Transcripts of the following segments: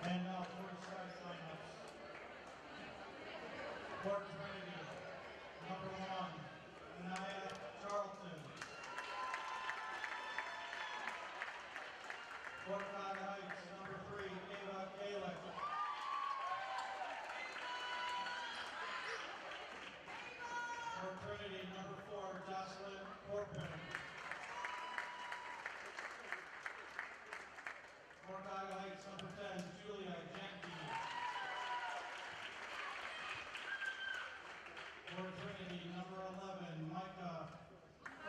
And now for start lineups. For Trinity, number 1, Anaya Charlton. For Cuyahoga Heights, number 3, Ava Galick. For Trinity, number 4, Jocelyn Portman. For Cuyahoga Heights, number 10, Julia Jenke. For Trinity, number 11, Micah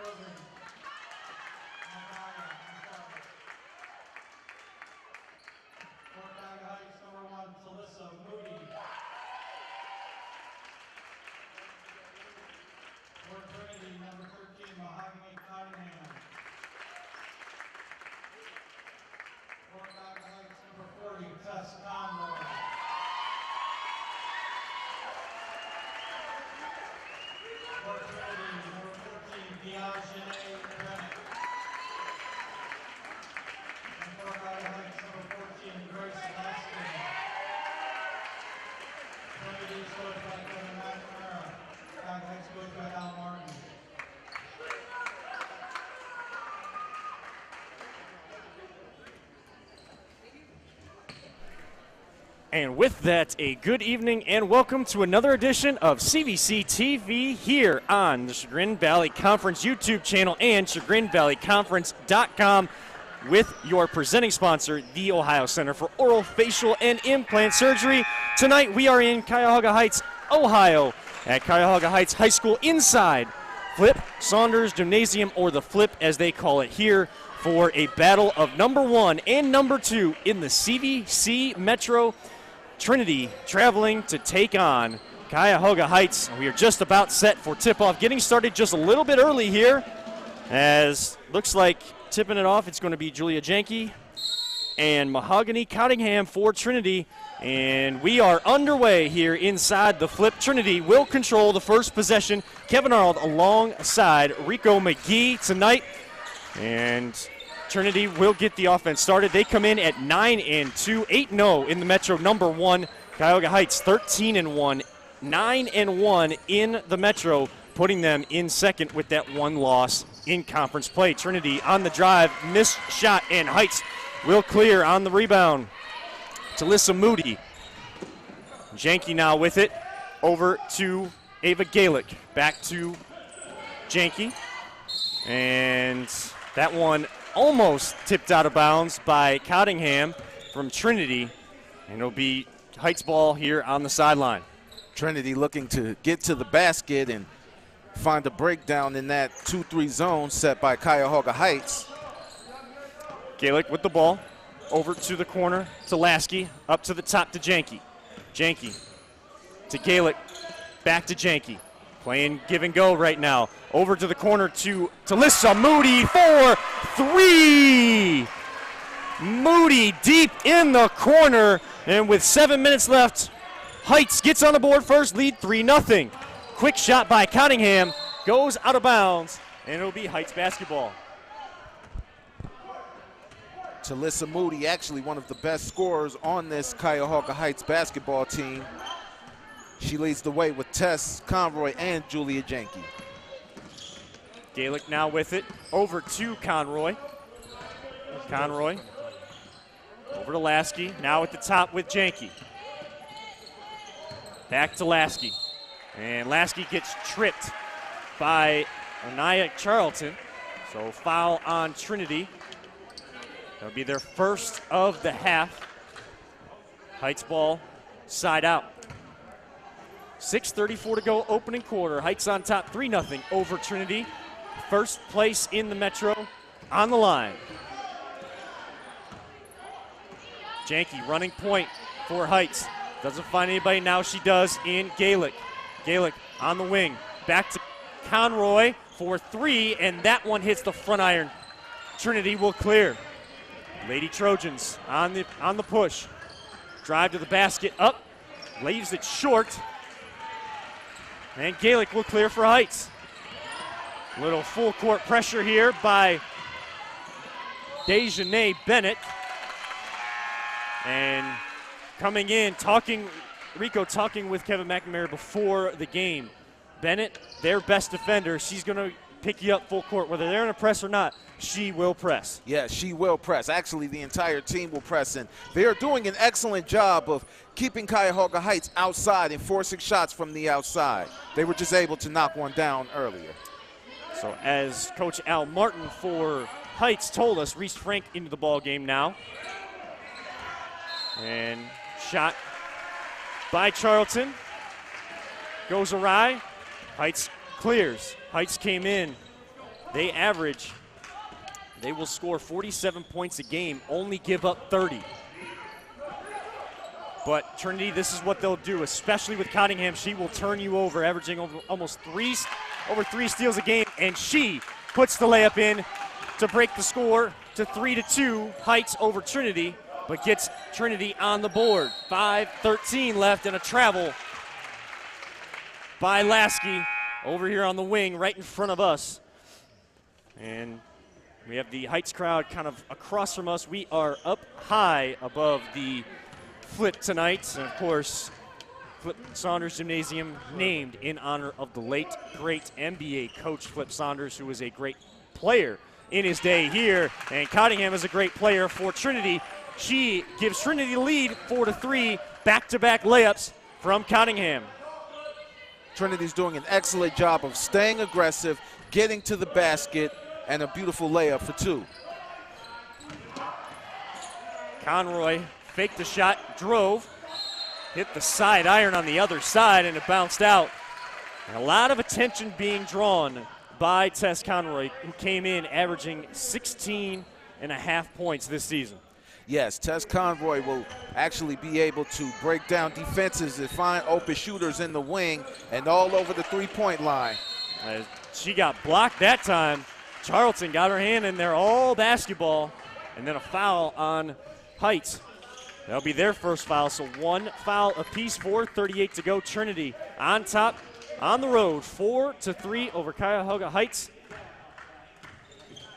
Irvin. For Cuyahoga Heights, number 1, Talissa Moody. For Trinity, number 13, Mahogany Cunningham. For Cuyahoga Heights, number 40, Tess Conroy. For Trinity, number 14, Diogene Bennett. And for Cuyahoga Heights, number 14, Grace Laskin. Trinity is coached by Kevin McNamara. Cuyahoga Heights coached by Al Martin. And with that, a good evening and welcome to another edition of CVC TV here on the Chagrin Valley Conference YouTube channel and ChagrinValleyConference.com with your presenting sponsor, the Ohio Center for Oral, Facial, and Implant Surgery. Tonight we are in Cuyahoga Heights, Ohio at Cuyahoga Heights High School inside Flip Saunders Gymnasium, or the Flip as they call it here, for a battle of number 1 and number 2 in the CVC Metro. Trinity traveling to take on Cuyahoga Heights. We are just about set for tip-off, getting started just a little bit early here, as looks like tipping it off, it's going to be Julia Jenke and Mahogany Cunningham for Trinity. And we are underway here inside the Flip. Trinity will control the first possession. Kevin Arnold alongside Rico McGee tonight. And Trinity will get the offense started. They come in at 9-2, 8-0 in the Metro number 1. Cuyahoga Heights 13-1, 9-1 in the Metro, putting them in second with that one loss in conference play. Trinity on the drive, missed shot, and Heights will clear on the rebound. Talissa Moody. Jenke now with it, over to Ava Galick. Back to Jenke. And that one almost tipped out of bounds by Cunningham from Trinity. And it'll be Heights ball here on the sideline. Trinity looking to get to the basket and find a breakdown in that 2-3 zone set by Cuyahoga Heights. Galick with the ball. Over to the corner to Lasky. Up to the top to Jenke. Jenke to Galick. Back to Jenke. Playing give and go right now. Over to the corner to Talissa Moody for 3. Moody deep in the corner. And with 7 minutes left, Heights gets on the board first, lead 3-0. Quick shot by Cunningham. Goes out of bounds. And it'll be Heights basketball. Talissa Moody, actually one of the best scorers on this Cuyahoga Heights basketball team. She leads the way with Tess Conroy and Julia Jenke. Galick now with it, over to Conroy. Conroy, over to Lasky, now at the top with Jenke. Back to Lasky. And Lasky gets tripped by Anaya Charlton. So foul on Trinity. That'll be their first of the half. Heights ball, side out. 6:34 to go, opening quarter. Heights on top 3-0 over Trinity. First place in the Metro on the line. Janke running point for Heights. Doesn't find anybody. Now she does in Gaelic. Gaelic on the wing. Back to Conroy for 3, and that one hits the front iron. Trinity will clear. Lady Trojans on the push. Drive to the basket, up, leaves it short. And Gaelic will clear for Heights. Little full court pressure here by Dejanay Bennett. And coming in, Rico talking with Kevin McNamara before the game. Bennett, their best defender, she's going to pick you up full court. Whether they're in a press or not, she will press. Yeah, she will press. Actually, the entire team will press in. They are doing an excellent job of keeping Cuyahoga Heights outside and forcing shots from the outside. They were just able to knock one down earlier. So as Coach Al Martin for Heights told us, Reese Frank into the ball game now. And shot by Charlton. Goes awry. Heights clears. Heights came in. They will score 47 points a game, only give up 30. But Trinity, this is what they'll do, especially with Cottingham. She will turn you over, averaging over 3 steals a game, and she puts the layup in to break the score to 3-2. Heights over Trinity, but gets Trinity on the board. 5:13 left, and a travel by Lasky over here on the wing right in front of us. And we have the Heights crowd kind of across from us. We are up high above the Flip tonight. And of course, Flip Saunders Gymnasium named in honor of the late, great NBA coach Flip Saunders, who was a great player in his day here. And Cottingham is a great player for Trinity. She gives Trinity the lead, 4-3, back-to-back layups from Cottingham. Trinity's doing an excellent job of staying aggressive, getting to the basket, and a beautiful layup for 2. Conroy faked the shot, drove, hit the side iron on the other side, and it bounced out. And a lot of attention being drawn by Tess Conroy, who came in averaging 16.5 points this season. Yes, Tess Conroy will actually be able to break down defenses and find open shooters in the wing and all over the three-point line. She got blocked that time. Charlton got her hand in there, all basketball, and then a foul on Heights. That'll be their first foul, so 1 foul apiece, 4:38 to go. Trinity on top, on the road, 4-3 over Cuyahoga Heights.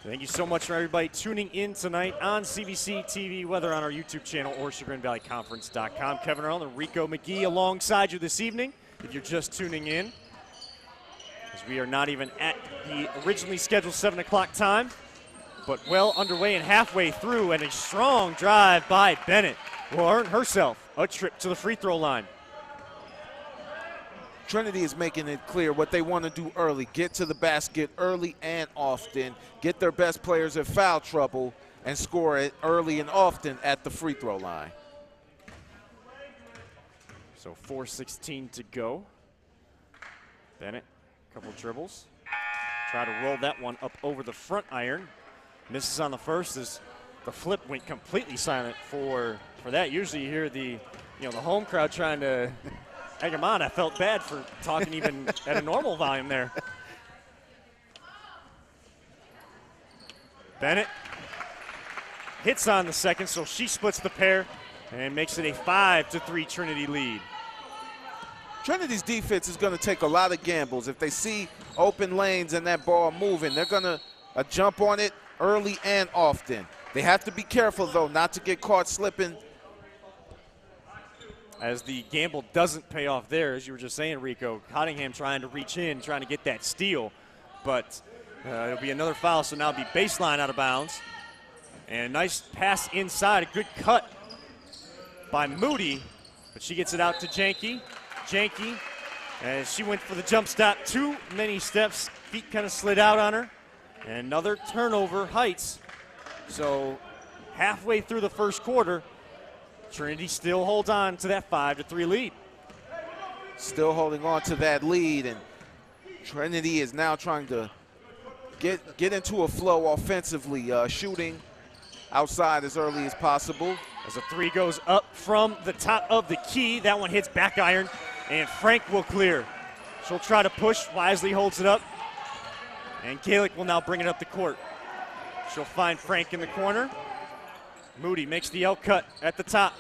Thank you so much for everybody tuning in tonight on CVC TV, whether on our YouTube channel or ChagrinValleyConference.com. Kevin Earl and Rico McGee alongside you this evening, if you're just tuning in, as we are not even at the originally scheduled 7 o'clock time, but well underway and halfway through, and a strong drive by Bennett will earn herself a trip to the free throw line. Trinity is making it clear what they want to do early. Get to the basket early and often. Get their best players in foul trouble and score it early and often at the free throw line. So 4:16 to go. Bennett, couple dribbles. Try to roll that one up over the front iron. Misses on the first as the flip went completely silent for that. Usually you hear the home crowd trying to egg him on. I felt bad for talking even at a normal volume there. Bennett hits on the second, so she splits the pair and makes it a 5-3 Trinity lead. Trinity's defense is going to take a lot of gambles. If they see open lanes and that ball moving, they're going to jump on it early and often. They have to be careful, though, not to get caught slipping. As the gamble doesn't pay off there, as you were just saying, Rico, Cottingham trying to reach in, trying to get that steal, but it'll be another foul, so now it'll be baseline out of bounds. And a nice pass inside, a good cut by Moody, but she gets it out to Janke. Janke, as she went for the jump stop, too many steps, feet kind of slid out on her. And another turnover, Heights. So halfway through the first quarter, Trinity still holds on to that 5-3 lead. still holding on to that lead, and Trinity is now trying to get into a flow offensively, shooting outside as early as possible. As a three goes up from the top of the key, that one hits back iron, and Frank will clear. She'll try to push, wisely holds it up, and Gaelic will now bring it up the court. She'll find Frank in the corner. Moody makes the L cut at the top.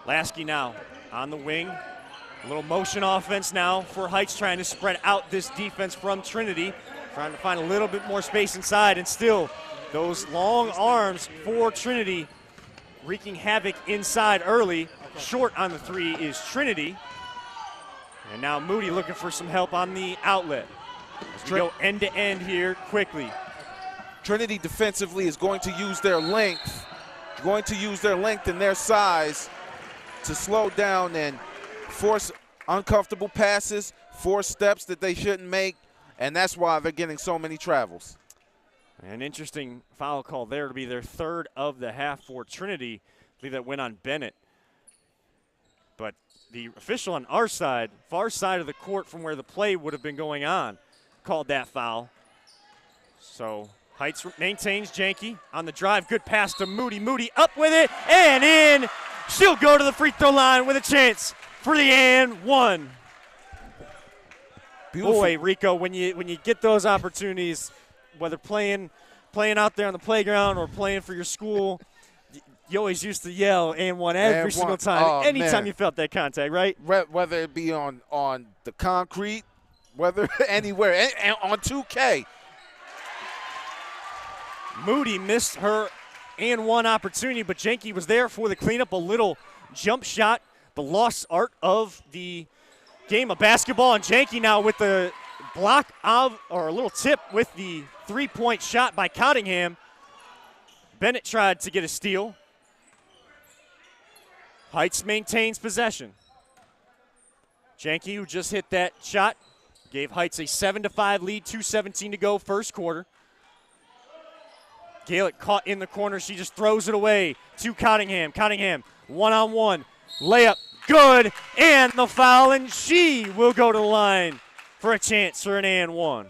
Lasky now on the wing. A little motion offense now for Heights, trying to spread out this defense from Trinity, trying to find a little bit more space inside, and still those long arms for Trinity wreaking havoc inside early. Short on the three is Trinity. And now Moody looking for some help on the outlet. As we go end to end here quickly. Trinity defensively is going to use their length, and their size to slow down and force uncomfortable passes, force steps that they shouldn't make, and that's why they're getting so many travels. An interesting foul call there to be their third of the half for Trinity. I believe that went on Bennett. But the official on our side, far side of the court from where the play would have been going on, called that foul. So Heights maintains. Janke on the drive. Good pass to Moody. Moody up with it and in. She'll go to the free throw line with a chance for the and one. Beautiful. Boy, Rico, when you get those opportunities, whether playing out there on the playground or playing for your school, you always used to yell and one every single time. Oh, anytime man. you felt that contact, right? Whether it be on the concrete, whether anywhere, and on 2K. Moody missed her and one opportunity, but Janke was there for the cleanup. A little jump shot, the lost art of the game of basketball. And Janke now with the block of, or a little tip with the three-point shot by Cottingham. Bennett tried to get a steal. Heights maintains possession. Janke, who just hit that shot, gave Heights a 7-5 lead, 2:17 to go, first quarter. Gaelic caught in the corner. She just throws it away to Cottingham. Cottingham, one-on-one, layup, good, and the foul, and she will go to the line for a chance for an and one.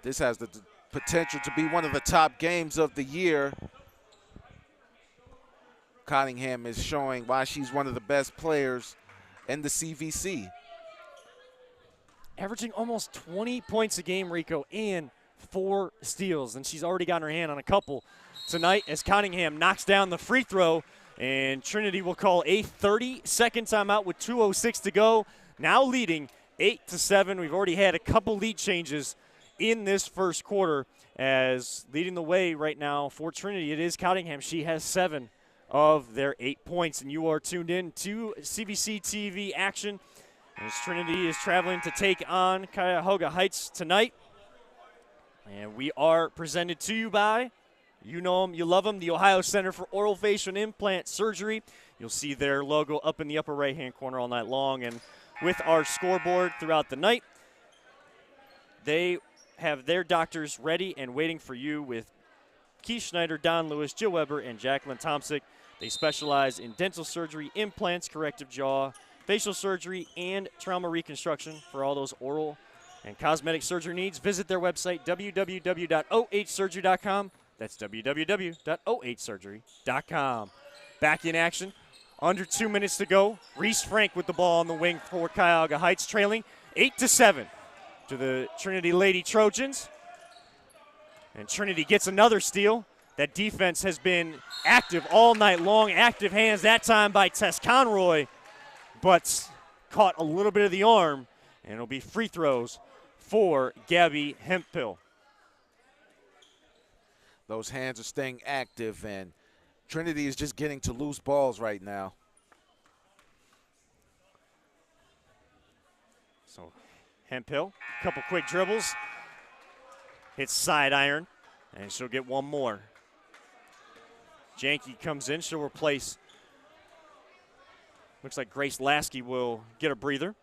This has the potential to be one of the top games of the year. Cottingham is showing why she's one of the best players in the CVC. Averaging almost 20 points a game, Rico, and 4 steals, and she's already gotten her hand on a couple tonight as Cottingham knocks down the free throw, and Trinity will call a 30-second timeout with 2:06 to go. Now leading 8-7. We've already had a couple lead changes in this first quarter, as leading the way right now for Trinity, it is Cottingham. She has 7 of their 8 points, and you are tuned in to CVC TV action as Trinity is traveling to take on Cuyahoga Heights tonight. And we are presented to you by, you know them, you love them, the Ohio Center for Oral Facial and Implant Surgery. You'll see their logo up in the upper right-hand corner all night long. And with our scoreboard throughout the night, they have their doctors ready and waiting for you with Keith Schneider, Don Lewis, Jill Weber, and Jacqueline Tomsick. They specialize in dental surgery, implants, corrective jaw, facial surgery, and trauma reconstruction for all those oral and cosmetic surgery needs. Visit their website, www.ohsurgery.com. That's www.ohsurgery.com. Back in action. Under 2 minutes to go. Reese Frank with the ball on the wing for Cuyahoga Heights, trailing 8-7 to the Trinity Lady Trojans. And Trinity gets another steal. That defense has been active all night long. Active hands that time by Tess Conroy, but caught a little bit of the arm, and it'll be free throws for Gabby Hemphill. Those hands are staying active, and Trinity is just getting to loose balls right now. So Hemphill, a couple quick dribbles, hits side iron, and she'll get one more. Janke comes in, she'll replace. Looks like Grace Lasky will get a breather.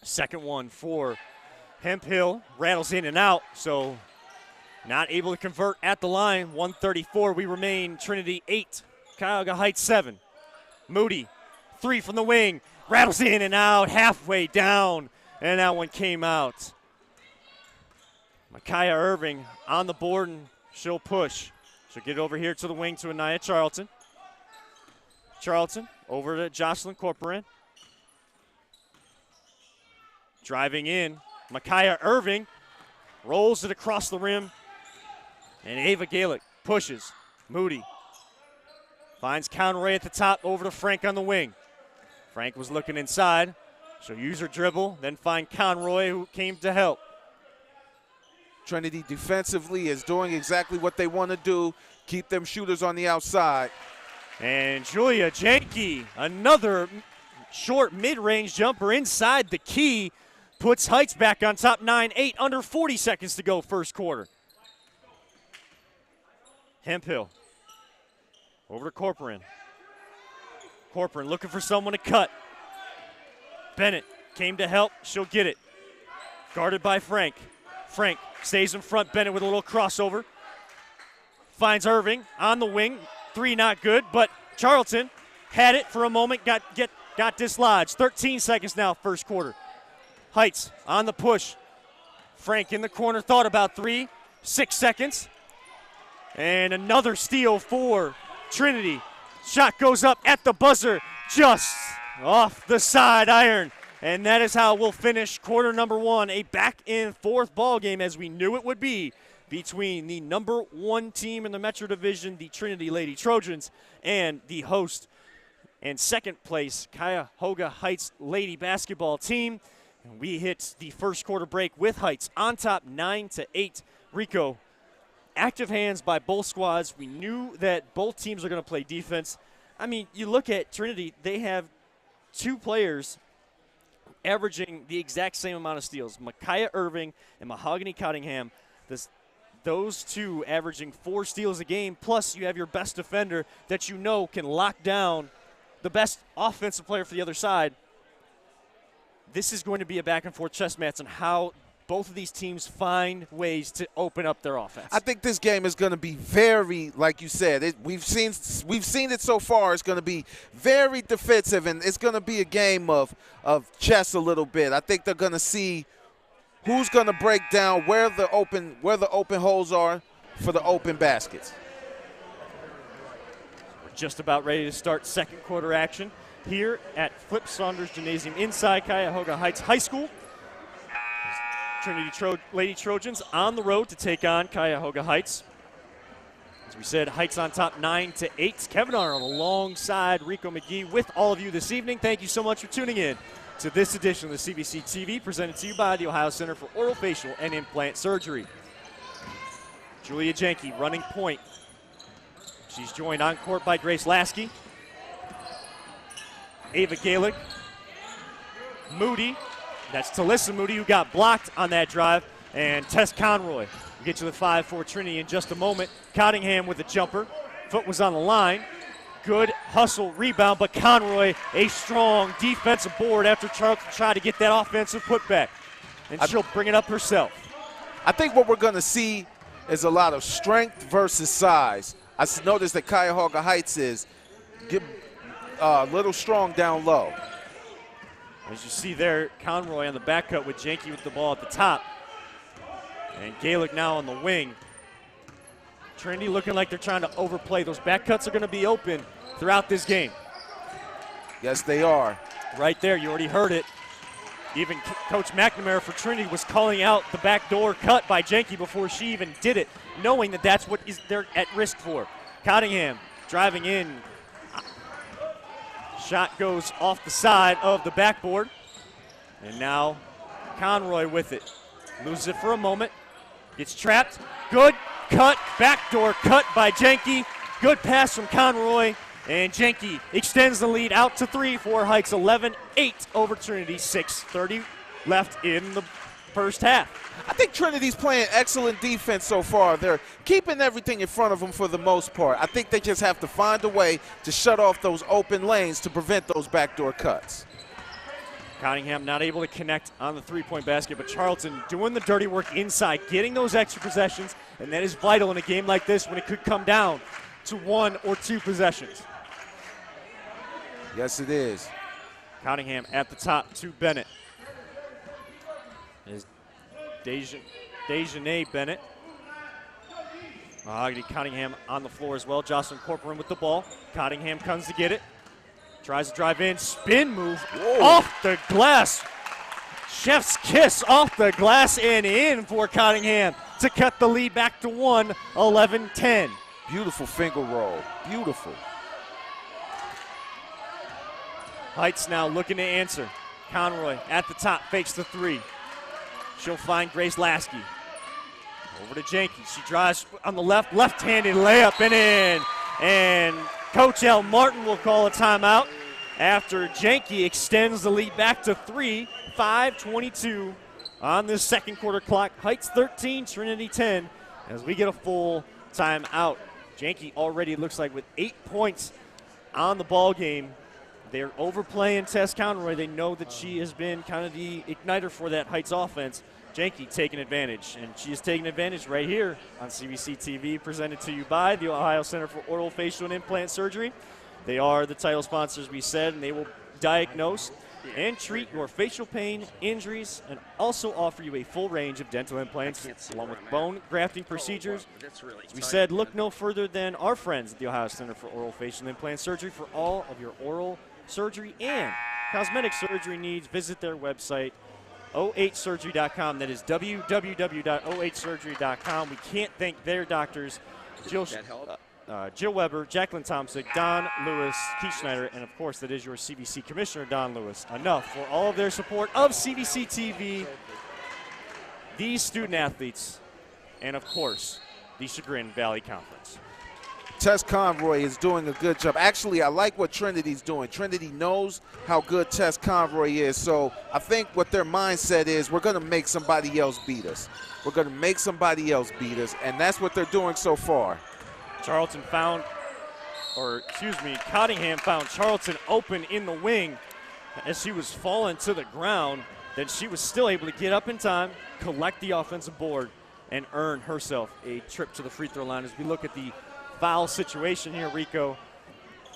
Second one for Hemphill, rattles in and out, so not able to convert at the line. 134, we remain Trinity 8, Cuyahoga Heights 7. Moody, 3 from the wing, rattles in and out, halfway down, and that one came out. Micaiah Irving on the board, and she'll push. She'll get over here to the wing to Anaya Charlton. Charlton over to Jocelyn Corcoran. Driving in, Micaiah Irving rolls it across the rim, and Ava Galick pushes. Moody finds Conroy at the top, over to Frank on the wing. Frank was looking inside. She'll use her dribble, then find Conroy, who came to help. Trinity defensively is doing exactly what they want to do, keep them shooters on the outside. And Julia Janke, another short mid-range jumper inside the key, puts Heights back on top 9-8, under 40 seconds to go first quarter. Hemphill over to Corcoran. Corcoran looking for someone to cut. Bennett came to help. She'll get it. Guarded by Frank. Frank stays in front. Bennett with a little crossover. Finds Irving on the wing. 3 not good, but Charlton had it for a moment, got dislodged. 13 seconds now, first quarter. Heights on the push. Frank in the corner, thought about 3. 6 seconds. And another steal for Trinity. Shot goes up at the buzzer, just off the side iron. And that is how we'll finish quarter number 1, a back-and-forth ball game, as we knew it would be, between the number 1 team in the Metro Division, the Trinity Lady Trojans, and the host and second place Cuyahoga Heights Lady Basketball team. And we hit the first quarter break with Heights on top 9-8. Rico, active hands by both squads. We knew that both teams are going to play defense. I mean, you look at Trinity, they have 2 players averaging the exact same amount of steals. Micaiah Irving and Mahogany Cottingham. Those 2 averaging 4 steals a game, plus you have your best defender that you know can lock down the best offensive player for the other side. This is going to be a back-and-forth chess match on how both of these teams find ways to open up their offense. I think this game is going to be very, like you said, we've seen it so far. It's going to be very defensive, and it's going to be a game of chess a little bit. I think they're going to see who's going to break down where the open holes are for the open baskets. We're just about ready to start second quarter action here at Flip Saunders Gymnasium inside Cuyahoga Heights High School. Trinity Lady Trojans on the road to take on Cuyahoga Heights. As we said, Heights on top 9-8. Kevin Arnold alongside Rico McGee with all of you this evening. Thank you so much for tuning in to this edition of the CVC TV, presented to you by the Ohio Center for Oral, Facial, and Implant Surgery. Julia Janke running point. She's joined on court by Grace Lasky. Ava Galick. Moody. That's Talissa Moody, who got blocked on that drive. And Tess Conroy. We'll get to the 5 for Trinity in just a moment. Cottingham with a jumper. Foot was on the line. Good hustle rebound, but Conroy, a strong defensive board after Charlton tried to get that offensive putback. And she'll bring it up herself. I think what we're going to see is a lot of strength versus size. I noticed that Cuyahoga Heights is a little strong down low. As you see there, Conroy on the back cut with Janke with the ball at the top. And Galick now on the wing. Trinity looking like they're trying to overplay. Those back cuts are going to be open throughout this game. Yes, they are. Right there, you already heard it. Even Coach McNamara for Trinity was calling out the backdoor cut by Janke before she even did it, knowing that that's what they're at risk for. Cottingham driving in. Shot goes off the side of the backboard. And now Conroy with it. Loses it for a moment. Gets trapped. Good cut. Backdoor cut by Janke. Good pass from Conroy. And Janke extends the lead out to 3 for Heights. 11-8 over Trinity. 6:30 left in the first half. I think Trinity's playing excellent defense so far. They're keeping everything in front of them for the most part. I think they just have to find a way to shut off those open lanes to prevent those backdoor cuts. Cottingham not able to connect on the three-point basket, but Charlton doing the dirty work inside, getting those extra possessions, and that is vital in a game like this when it could come down to 1 or 2 possessions. Yes, it is. Cottingham at the top to Bennett. Is Dejanay Bennett. Mahogany Cottingham on the floor as well. Jocelyn Corcoran with the ball. Cottingham comes to get it. Tries to drive in. Spin move. Whoa. Off the glass. Chef's kiss off the glass and in for Cottingham to cut the lead back to 1, 11-10. Beautiful finger roll. Beautiful. Heights now looking to answer. Conroy at the top, fakes the three. She'll find Grace Lasky. Over to Janke. She drives on the left, left-handed layup and in. And Coach L. Martin will call a timeout after Janke extends the lead back to 3, 5:22 on this second quarter clock. Heights 13, Trinity 10 as we get a full timeout. Janke already looks like with 8 points on the ball game. They're overplaying Tess Conroy. They know that she has been kind of the igniter for that Heights offense. Janke taking advantage, and she is taking advantage right here on CVC TV, presented to you by the Ohio Center for Oral, Facial, and Implant Surgery. They are the title sponsors, we said, and they will diagnose and treat your facial pain, injuries, and also offer you a full range of dental implants along with bone grafting procedures. As we said, look no further than our friends at the Ohio Center for Oral, Facial, and Implant Surgery for all of your oral surgery and cosmetic surgery needs. Visit their website, oh8surgery.com. That is www.oh8surgery.com. We can't thank their doctors, Jill Weber, Jacqueline Thompson, Don Lewis, Keith Schneider, and of course that is your CVC Commissioner, Don Lewis. Enough for all of their support of CVC TV, these student athletes, and of course the Chagrin Valley Conference. Tess Conroy is doing a good job. Actually, I like what Trinity's doing. Trinity knows how good Tess Conroy is, so I think what their mindset is, we're going to make somebody else beat us. We're going to make somebody else beat us, and that's what they're doing so far. Cottingham found Charlton open in the wing as she was falling to the ground. Then she was still able to get up in time, collect the offensive board, and earn herself a trip to the free throw line. As we look at the foul situation here, Rico.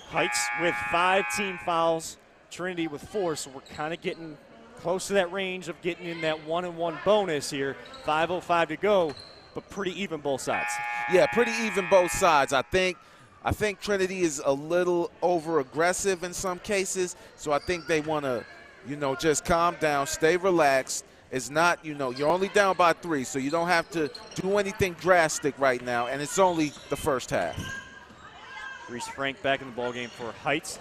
Heights with 5 team fouls, Trinity with 4, so we're kind of getting close to that range of getting in that 1-and-1 bonus here. 5:05 to go, but pretty even both sides. Yeah, pretty even both sides. I think Trinity is a little over-aggressive in some cases, so I think they want to, just calm down, stay relaxed. It's not, you're only down by 3, so you don't have to do anything drastic right now, and it's only the first half. Reese Frank back in the ballgame for Heights.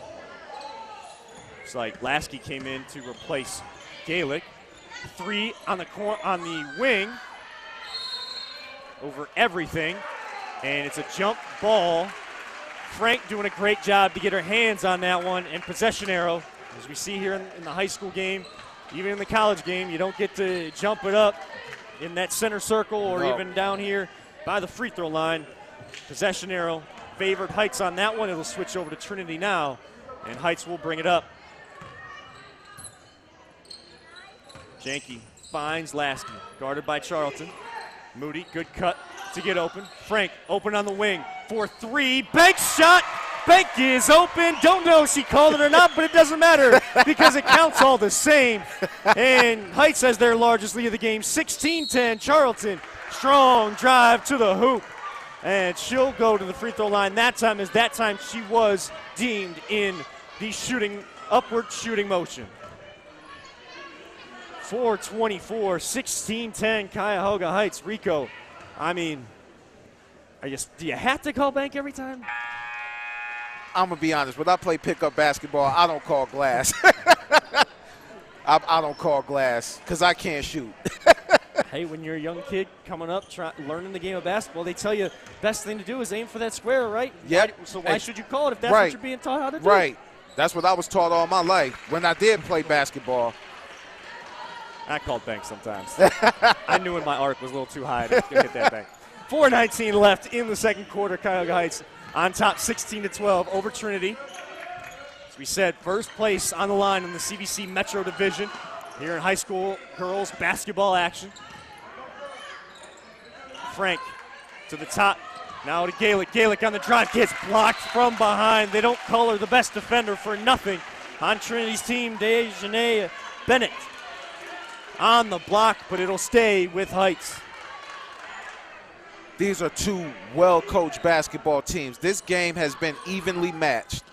Looks like Lasky came in to replace Gaelic. 3 on the wing over everything, and it's a jump ball. Frank doing a great job to get her hands on that one, and possession arrow, as we see here in the high school game. Even in the college game, you don't get to jump it up in that center circle or even down here by the free throw line. Possession arrow favored Heights on that one. It'll switch over to Trinity now, and Heights will bring it up. Janke finds Lasky, guarded by Charlton. Moody, good cut to get open. Frank, open on the wing for 3. Bank shot! Bank is open. Don't know if she called it or not, but it doesn't matter because it counts all the same. And Heights has their largest lead of the game, 16-10. Charlton, strong drive to the hoop. And she'll go to the free throw line that time, as that time she was deemed in the upward shooting motion. 4:24, 16-10, Cuyahoga Heights. Rico, do you have to call bank every time? I'm going to be honest. When I play pickup basketball, I don't call glass. I don't call glass because I can't shoot. Hey, when you're a young kid coming up, learning the game of basketball, they tell you best thing to do is aim for that square, right? Yeah. So why should you call it if that's what you're being taught how to do? Right. That's what I was taught all my life when I did play basketball. I called bank sometimes. I knew when my arc was a little too high to hit that bank. 4:19 left in the second quarter. Cuyahoga Heights on top 16-12 over Trinity. As we said, first place on the line in the CVC Metro Division here in high school girls basketball action. Frank to the top, now to Gaelic. Gaelic on the drive, gets blocked from behind. They don't call her the best defender for nothing. on Trinity's team, Dejanay Bennett on the block, but it'll stay with Heights. These are two well-coached basketball teams. This game has been evenly matched.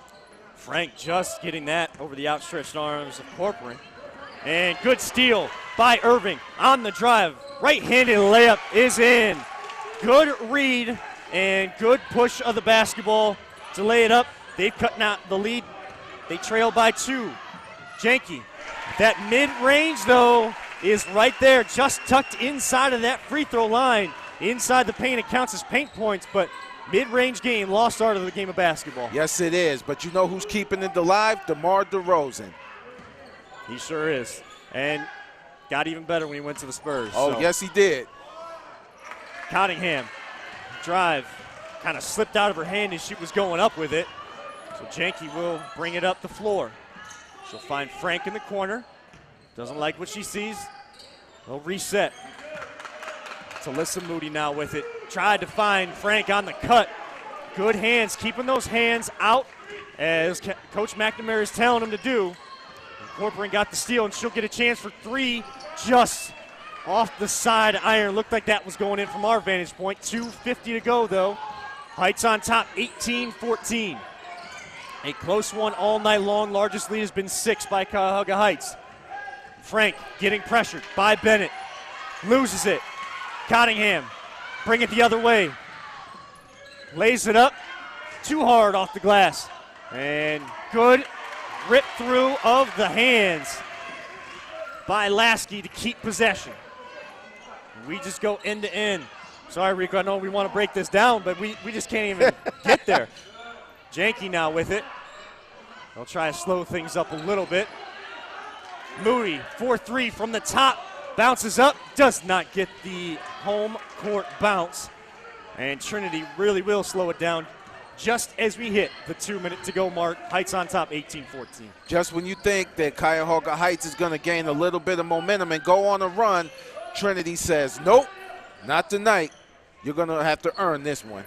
Frank just getting that over the outstretched arms of Corcoran. And good steal by Irving on the drive. Right-handed layup is in. Good read and good push of the basketball to lay it up. They've cut out the lead. They trail by 2. Janke. That mid-range, though, is right there, just tucked inside of that free throw line. Inside the paint, it counts as paint points, but mid-range game, lost art of the game of basketball. Yes, it is, but you know who's keeping it alive? DeMar DeRozan. He sure is, and got even better when he went to the Spurs. Oh, so. Yes, he did. Cottingham, drive, kind of slipped out of her hand as she was going up with it. So Janke will bring it up the floor. She'll find Frank in the corner. Doesn't like what she sees. They'll reset. It's Alyssa Moody now with it. Tried to find Frank on the cut. Good hands, keeping those hands out as Coach McNamara is telling him to do. And Corcoran got the steal, and she'll get a chance for 3 just off the side iron. Looked like that was going in from our vantage point. 2:50 to go, though. Heights on top, 18-14. A close one all night long. Largest lead has been 6 by Cuyahoga Heights. Frank getting pressured by Bennett. Loses it. Cottingham, bring it the other way. Lays it up. Too hard off the glass. And good rip through of the hands by Lasky to keep possession. We just go end to end. Sorry, Rico, I know we want to break this down, but we just can't even get there. Janke now with it. They'll try to slow things up a little bit. Moody, 4-3 from the top. Bounces up, does not get the home court bounce. And Trinity really will slow it down just as we hit the 2-minute to go mark. Heights on top, 18-14. Just when you think that Cuyahoga Heights is going to gain a little bit of momentum and go on a run, Trinity says, nope, not tonight. You're going to have to earn this one.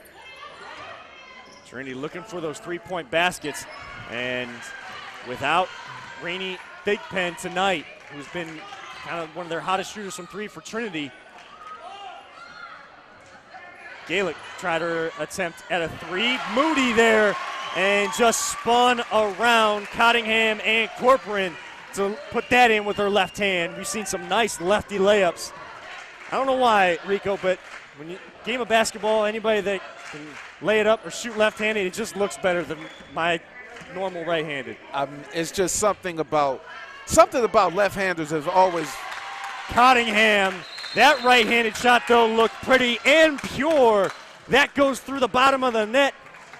Trinity looking for those 3-point baskets. And without Rainey Thigpen tonight, who's been kind of one of their hottest shooters from 3 for Trinity. Gaelic tried her attempt at a 3. Moody there and just spun around Cottingham and Corcoran to put that in with her left hand. We've seen some nice lefty layups. I don't know why, Rico, but when you game of basketball, anybody that can lay it up or shoot left-handed, it just looks better than my normal right-handed. It's just something about left-handers has always. Cottingham, that right-handed shot, though, looked pretty and pure. That goes through the bottom of the net,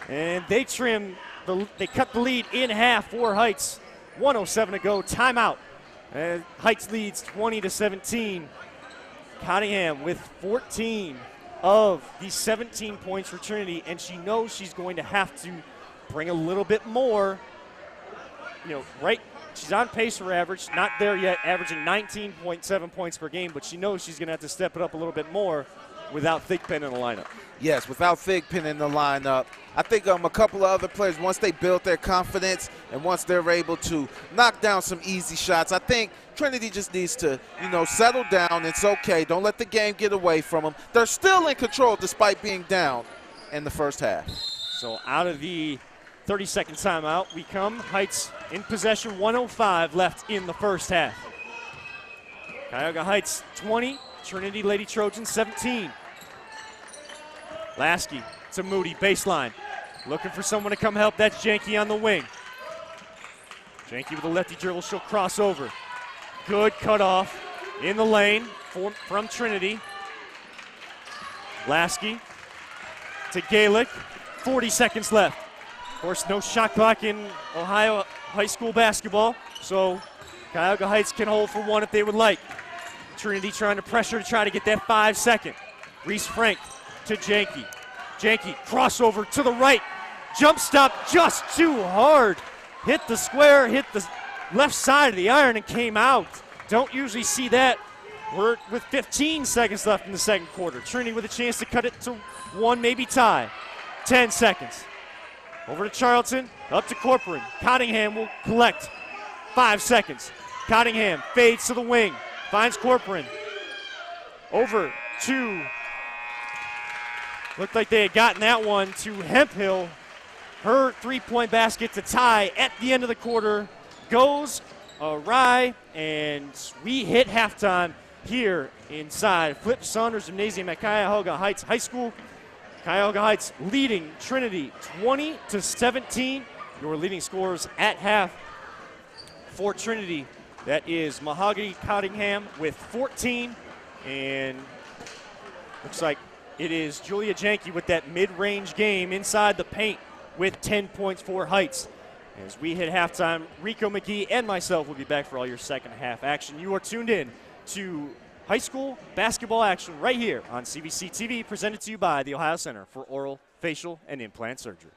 and they cut the lead in half for Heights. 1:07 to go, timeout. And Heights leads 20-17. Cottingham with 14 of the 17 points for Trinity, and she knows she's going to have to bring a little bit more. Right, she's on pace for average, not there yet, averaging 19.7 points per game, but she knows she's going to have to step it up a little bit more without Thigpen in the lineup. Yes, without Thigpen in the lineup. I think a couple of other players, once they build their confidence and once they're able to knock down some easy shots, I think Trinity just needs to, settle down. It's okay. Don't let the game get away from them. They're still in control despite being down in the first half. So out of the 30-second timeout we come. Heights in possession, 1:05 left in the first half. Cuyahoga Heights 20, Trinity Lady Trojans 17. Lasky to Moody, baseline. Looking for someone to come help. That's Janke on the wing. Janke with a lefty dribble. She'll cross over. Good cutoff in the lane from Trinity. Lasky to Gaelic. 40 seconds left. Of course, no shot clock in Ohio high school basketball, so Cuyahoga Heights can hold for one if they would like. Trinity trying to pressure to try to get that 5-second. Reese Frank to Janke. Janke crossover to the right. Jump stop just too hard. Hit the square, hit the left side of the iron and came out. Don't usually see that. We're with 15 seconds left in the second quarter. Trinity with a chance to cut it to 1, maybe tie. 10 seconds. Over to Charlton, up to Corcoran. Cottingham will collect. 5 seconds. Cottingham fades to the wing, finds Corcoran. Over to, looked like they had gotten that one to Hemphill. Her three-point basket to tie at the end of the quarter goes awry, and we hit halftime here inside Flip Saunders Gymnasium at Cuyahoga Heights High School. Cuyahoga Heights leading Trinity 20-17. Your leading scorers at half for Trinity. That is Mahogany Cottingham with 14, and looks like it is Julia Janke with that mid-range game inside the paint with 10 points for Heights. As we hit halftime, Rico McGee and myself will be back for all your second half action. You are tuned in to high school basketball action right here on CVC TV, presented to you by the Ohio Center for Oral, Facial, and Implant Surgery.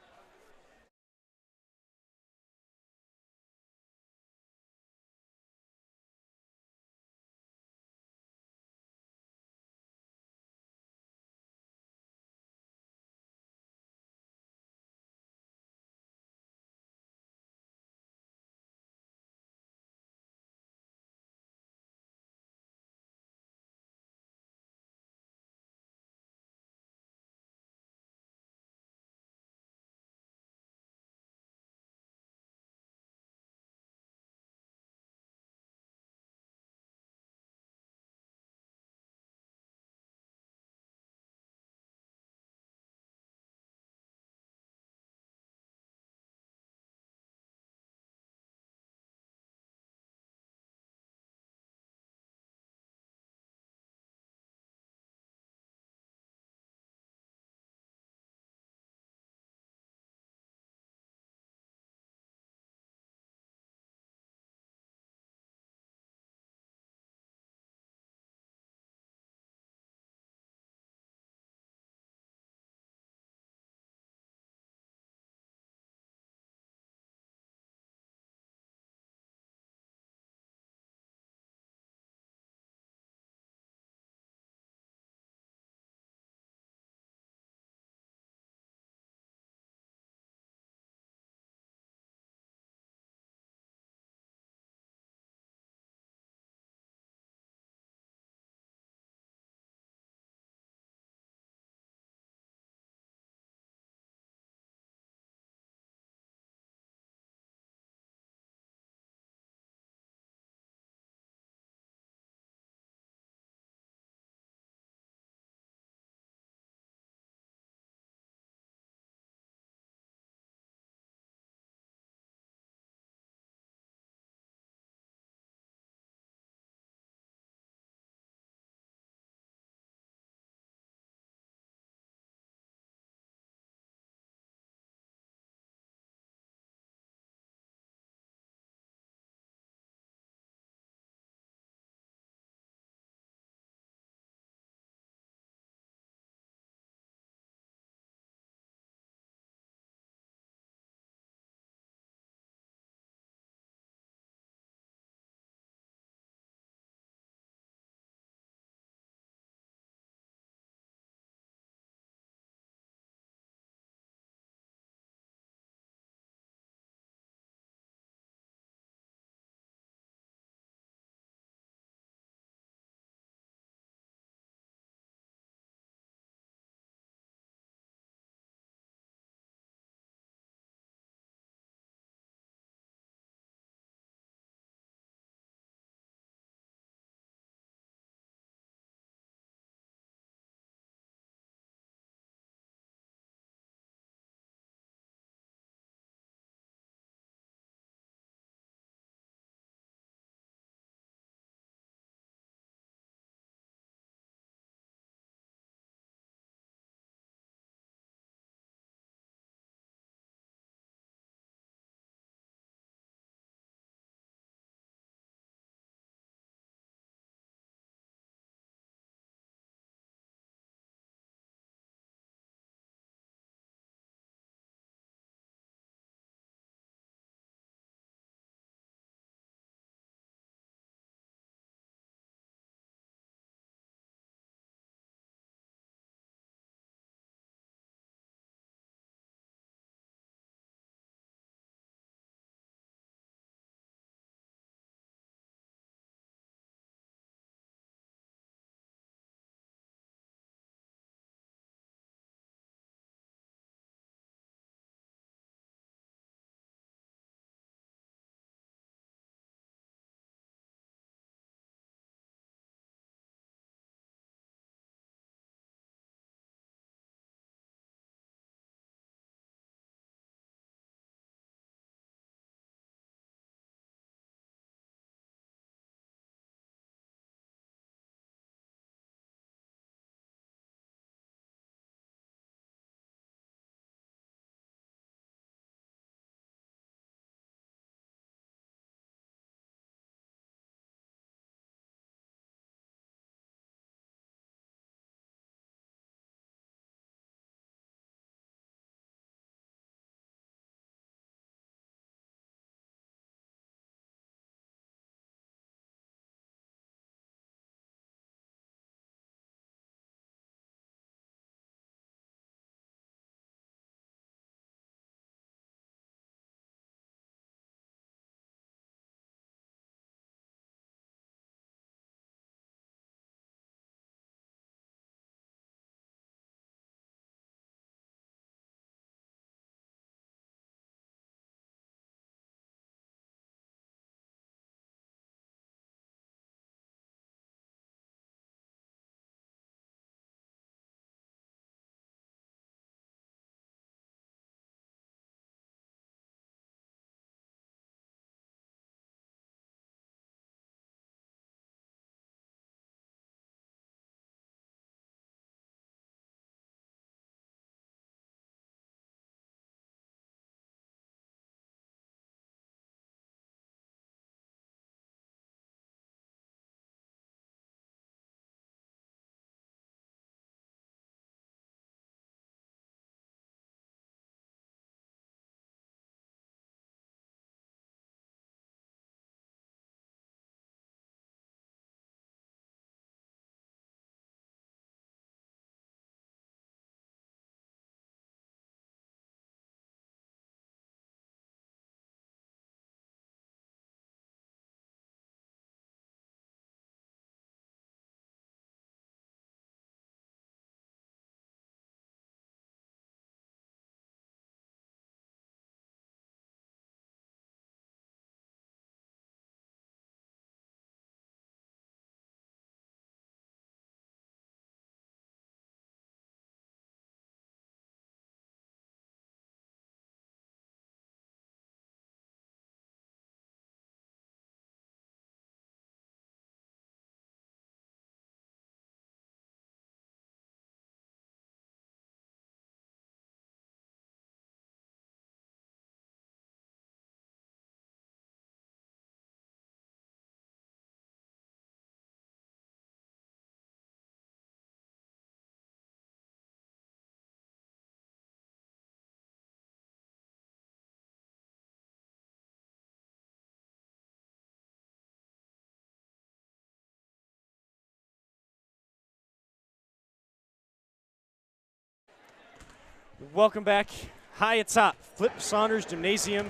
Welcome back. High atop Flip Saunders Gymnasium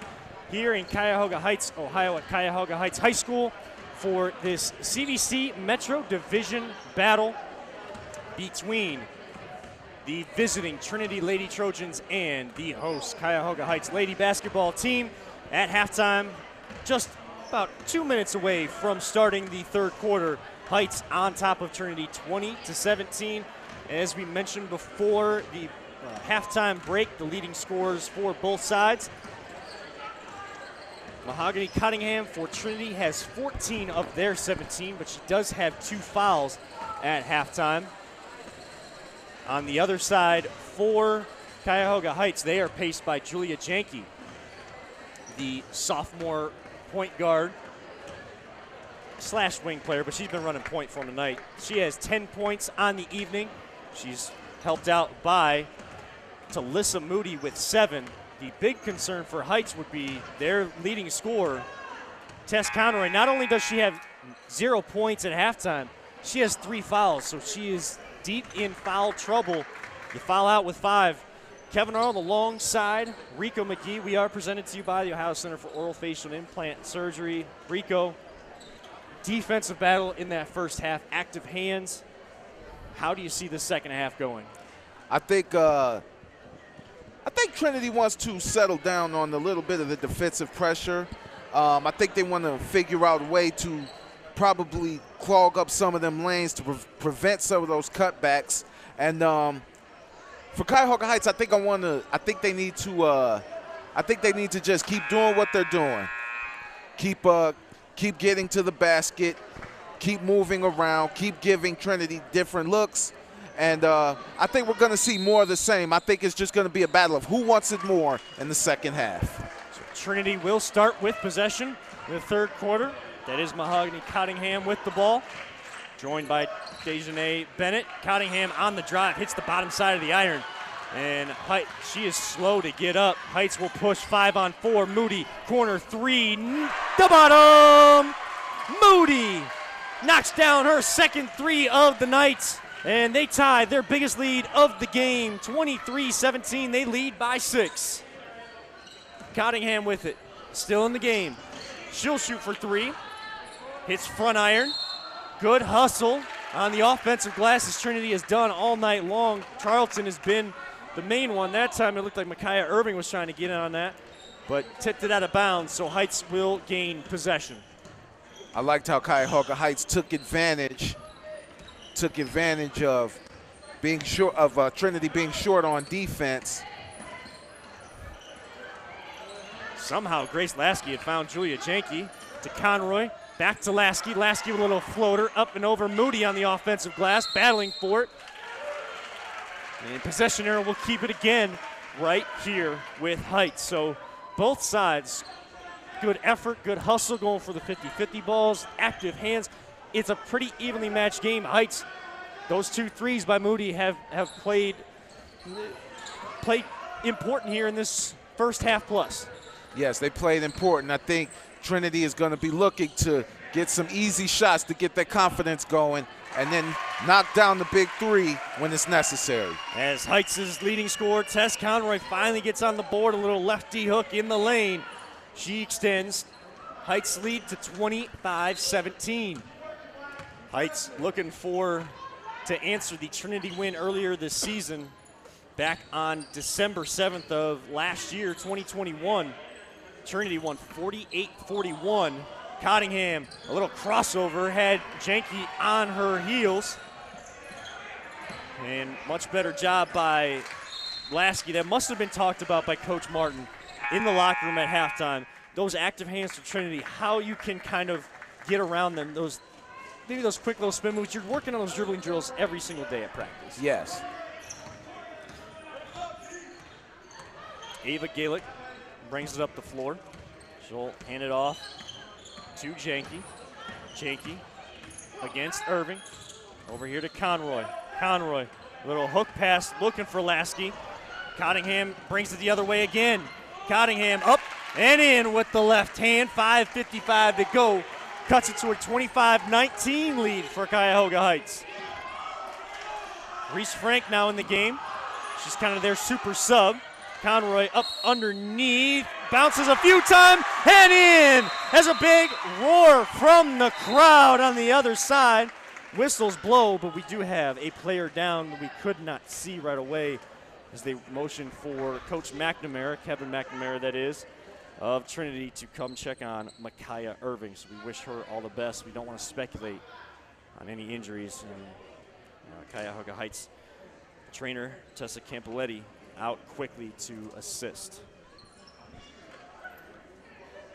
here in Cuyahoga Heights, Ohio at Cuyahoga Heights High School for this CVC Metro Division battle between the visiting Trinity Lady Trojans and the host Cuyahoga Heights Lady Basketball team. At halftime, just about 2 minutes away from starting the third quarter, Heights on top of Trinity 20-17. As we mentioned before the halftime break, the leading scorers for both sides. Mahogany Cottingham for Trinity has 14 of their 17, but she does have 2 fouls at halftime. On the other side, for Cuyahoga Heights, they are paced by Julia Janke, the sophomore point guard / wing player, but she's been running point for them tonight. She has 10 points on the evening. She's helped out by Talissa Moody with 7. The big concern for Heights would be their leading scorer, Tess Conroy. Not only does she have 0 points at halftime, she has 3 fouls, so she is deep in foul trouble. You foul out with 5. Kevin Arnold alongside Rico McGee. We are presented to you by the Ohio Center for Oral Facial and Implant Surgery. Rico, defensive battle in that first half, active hands. How do you see the second half going? I think Trinity wants to settle down on a little bit of the defensive pressure. I think they want to figure out a way to probably clog up some of them lanes to prevent some of those cutbacks. And for Cuyahoga Heights, I think they need to just keep doing what they're doing. Keep getting to the basket, keep moving around, keep giving Trinity different looks. And I think we're going to see more of the same. I think it's just going to be a battle of who wants it more in the second half. So Trinity will start with possession in the third quarter. That is Mahogany Cottingham with the ball, joined by Dejanay Bennett. Cottingham on the drive, hits the bottom side of the iron. And she is slow to get up. Heights will push 5-on-4. Moody, corner 3, the bottom. Moody knocks down her second 3 of the night. And they tie their biggest lead of the game, 23-17. They lead by 6. Cottingham with it, still in the game. She'll shoot for 3. Hits front iron. Good hustle on the offensive glass, as Trinity has done all night long. Charlton has been the main one. That time it looked like Micaiah Irving was trying to get in on that, but tipped it out of bounds, so Heights will gain possession. I liked how Cuyahoga Heights took advantage of being short of Trinity being short on defense. Somehow Grace Lasky had found Julia Janke to Conroy. Back to Lasky. Lasky with a little floater up and over. Moody on the offensive glass, battling for it. And possession arrow will keep it again right here with Heights. So both sides, good effort, good hustle, going for the 50-50 balls, active hands. It's a pretty evenly matched game. Heights, those 2 threes by Moody have played important here in this first half plus. Yes, they played important. I think Trinity is going to be looking to get some easy shots to get their confidence going and then knock down the big 3 when it's necessary. As Heights' leading scorer, Tess Conroy, finally gets on the board, a little lefty hook in the lane. She extends Heights' lead to 25-17. Heights looking to answer the Trinity win earlier this season, back on December 7th of last year, 2021. Trinity won 48-41. Cottingham, a little crossover, had Janke on her heels. And much better job by Lasky. That must have been talked about by Coach Martin in the locker room at halftime. Those active hands for Trinity, how you can kind of get around them, maybe those quick little spin moves. You're working on those dribbling drills every single day at practice. Yes. Ava Galick brings it up the floor. She'll hand it off to Janke. Janke against Irving. Over here to Conroy. Conroy, little hook pass looking for Lasky. Cottingham brings it the other way again. Cottingham up and in with the left hand. 5:55 to go. Cuts it to a 25-19 lead for Cuyahoga Heights. Reese Frank now in the game. She's kind of their super sub. Conroy up underneath, bounces a few times, and in! Has a big roar from the crowd on the other side. Whistles blow, but we do have a player down that we could not see right away as they motion for Coach McNamara, Kevin McNamara that is, of Trinity to come check on Micaiah Irving. So we wish her all the best. We don't want to speculate on any injuries. And Cuyahoga Heights trainer Tessa Campoletti out quickly to assist.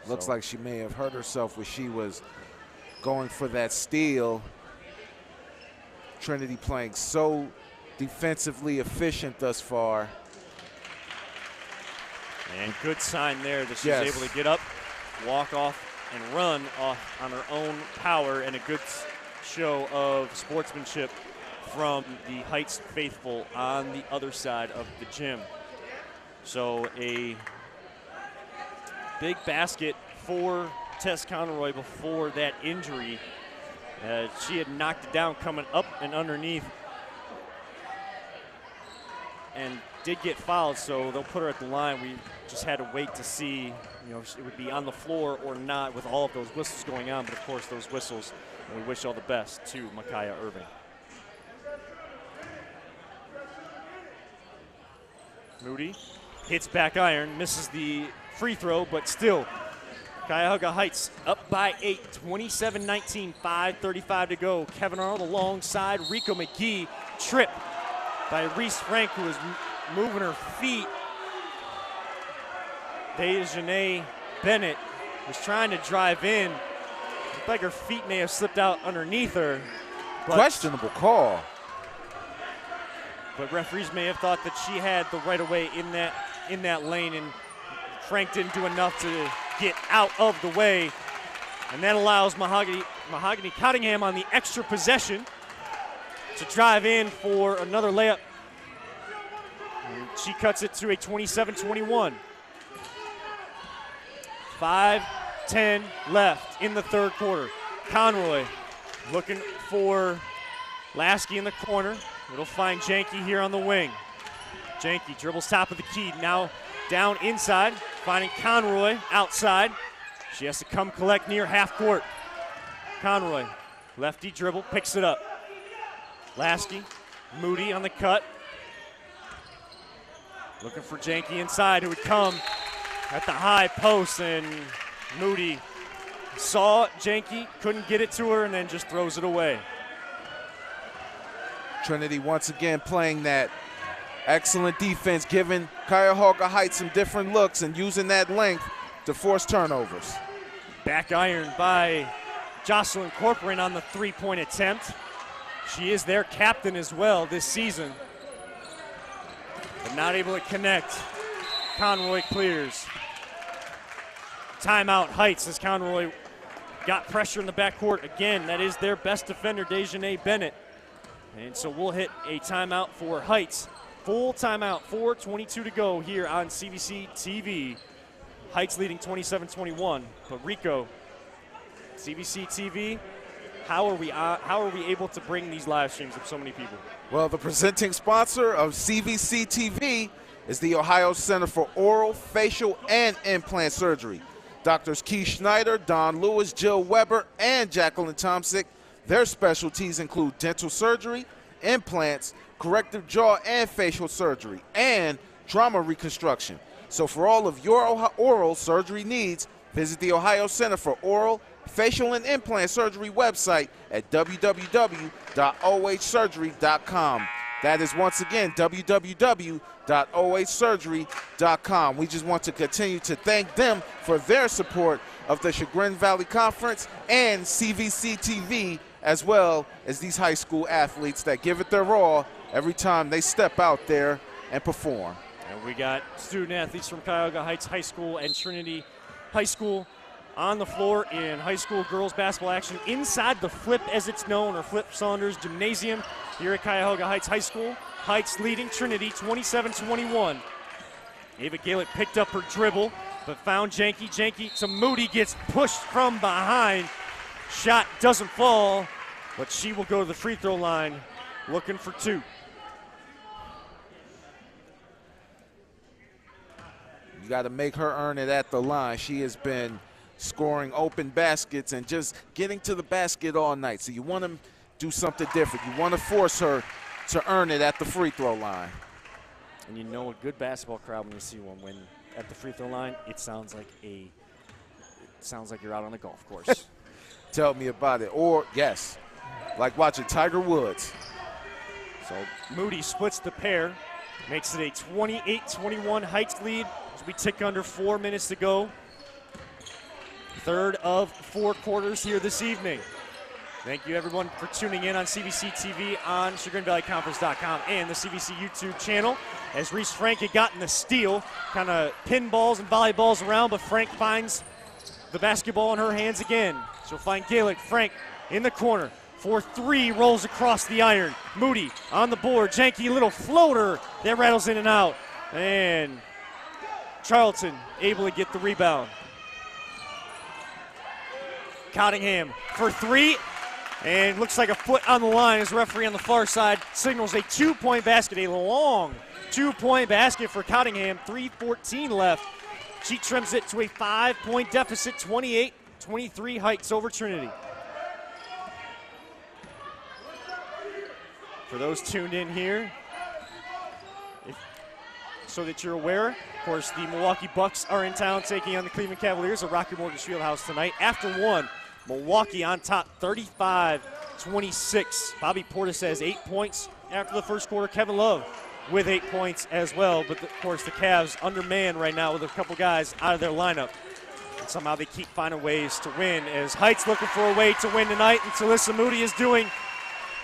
Looks like she may have hurt herself when she was going for that steal. Trinity playing so defensively efficient thus far. And good sign there that she's able to get up, walk off, and run off on her own power, and a good show of sportsmanship from the Heights faithful on the other side of the gym. So a big basket for Tess Conroy before that injury. She had knocked it down coming up and underneath and did get fouled, so they'll put her at the line. We just had to wait to see, it would be on the floor or not with all of those whistles going on, but of course those whistles, and we wish all the best to Micaiah Irving. Moody hits back iron, misses the free throw, but still, Cuyahoga Heights up by 8, 27-19, 5:35 to go. Kevin Arnold alongside Rico McGee, trip by Reese Frank, who was moving her feet. Dejanay Bennett was trying to drive in. Looked like her feet may have slipped out underneath her. Questionable call. But referees may have thought that she had the right of way in that lane, and Frank didn't do enough to get out of the way. And that allows Mahogany Cottingham on the extra possession to drive in for another layup. And she cuts it to a 27-21. 5:10 left in the third quarter. Conroy looking for Lasky in the corner. It'll find Janke here on the wing. Janke dribbles top of the key, now down inside, finding Conroy outside. She has to come collect near half court. Conroy, lefty dribble, picks it up. Lasky, Moody on the cut. Looking for Janke inside, who would come at the high post, and Moody saw Janke, couldn't get it to her, and then just throws it away. Trinity once again playing that excellent defense, giving Cuyahoga Heights some different looks and using that length to force turnovers. Back iron by Jocelyn Corcoran on the three-point attempt. She is their captain as well this season, but not able to connect. Conroy clears. Timeout Heights as Conroy got pressure in the backcourt again. That is their best defender, Dejanay Bennett. And so we'll hit a timeout for Heights. Full timeout, 4:22 to go here on CVC TV. Heights leading 27-21. But Rico, CVC TV, how are we able to bring these live streams of so many people? Well, the presenting sponsor of CVC TV is the Ohio Center for Oral, Facial, and Implant Surgery. Doctors Keith Schneider, Don Lewis, Jill Weber, and Jacqueline Tomsick. Their specialties include dental surgery, implants, corrective jaw and facial surgery, and trauma reconstruction. So for all of your oral surgery needs, visit the Ohio Center for Oral, Facial, and Implant Surgery website at www.ohsurgery.com. That is once again www.ohsurgery.com. We just want to continue to thank them for their support of the Chagrin Valley Conference and CVC TV, as well as these high school athletes that give it their all every time they step out there and perform. And we got student athletes from Cuyahoga Heights High School and Trinity High School on the floor in high school girls basketball action inside the Flip, as it's known, or Flip Saunders Gymnasium here at Cuyahoga Heights High School. Heights leading Trinity 27-21. Ava Gaelic picked up her dribble, but found Janke. Janke to Moody, gets pushed from behind. Shot doesn't fall, but she will go to the free throw line looking for two. You got to make her earn it at the line. She has been scoring open baskets and just getting to the basket all night. So you want to do something different. You want to force her to earn it at the free throw line. And you know a good basketball crowd when you see one. When at the free throw line, it sounds like you're out on a golf course. Tell me about it. Or, yes, like watching Tiger Woods. So Moody splits the pair, makes it a 28-21 Heights lead as we tick under 4 minutes to go. Third of 4 quarters here this evening. Thank you, everyone, for tuning in on CVC TV on ChagrinValleyConference.com and the CVC YouTube channel. As Reese Frank had gotten the steal, kind of pinballs and volleyballs around, but Frank finds the basketball in her hands again. She'll find Gaelic. Frank in the corner for 3, rolls across the iron. Moody on the board. Janky, little floater that rattles in and out. And Charlton able to get the rebound. Cottingham for 3. And looks like a foot on the line as referee on the far side signals a 2-point basket, a long 2-point basket for Cottingham, 3:14 left. She trims it to a 5-point deficit, 28-23 Heights over Trinity. For those tuned in here, so that you're aware, of course, the Milwaukee Bucks are in town taking on the Cleveland Cavaliers at Rocket Mortgage Fieldhouse tonight. After 1, Milwaukee on top, 35-26. Bobby Portis has 8 points after the first quarter. Kevin Love with 8 points as well. But, of course, the Cavs undermanned right now with a couple guys out of their lineup. And somehow they keep finding ways to win as Heights looking for a way to win tonight. And Talissa Moody is doing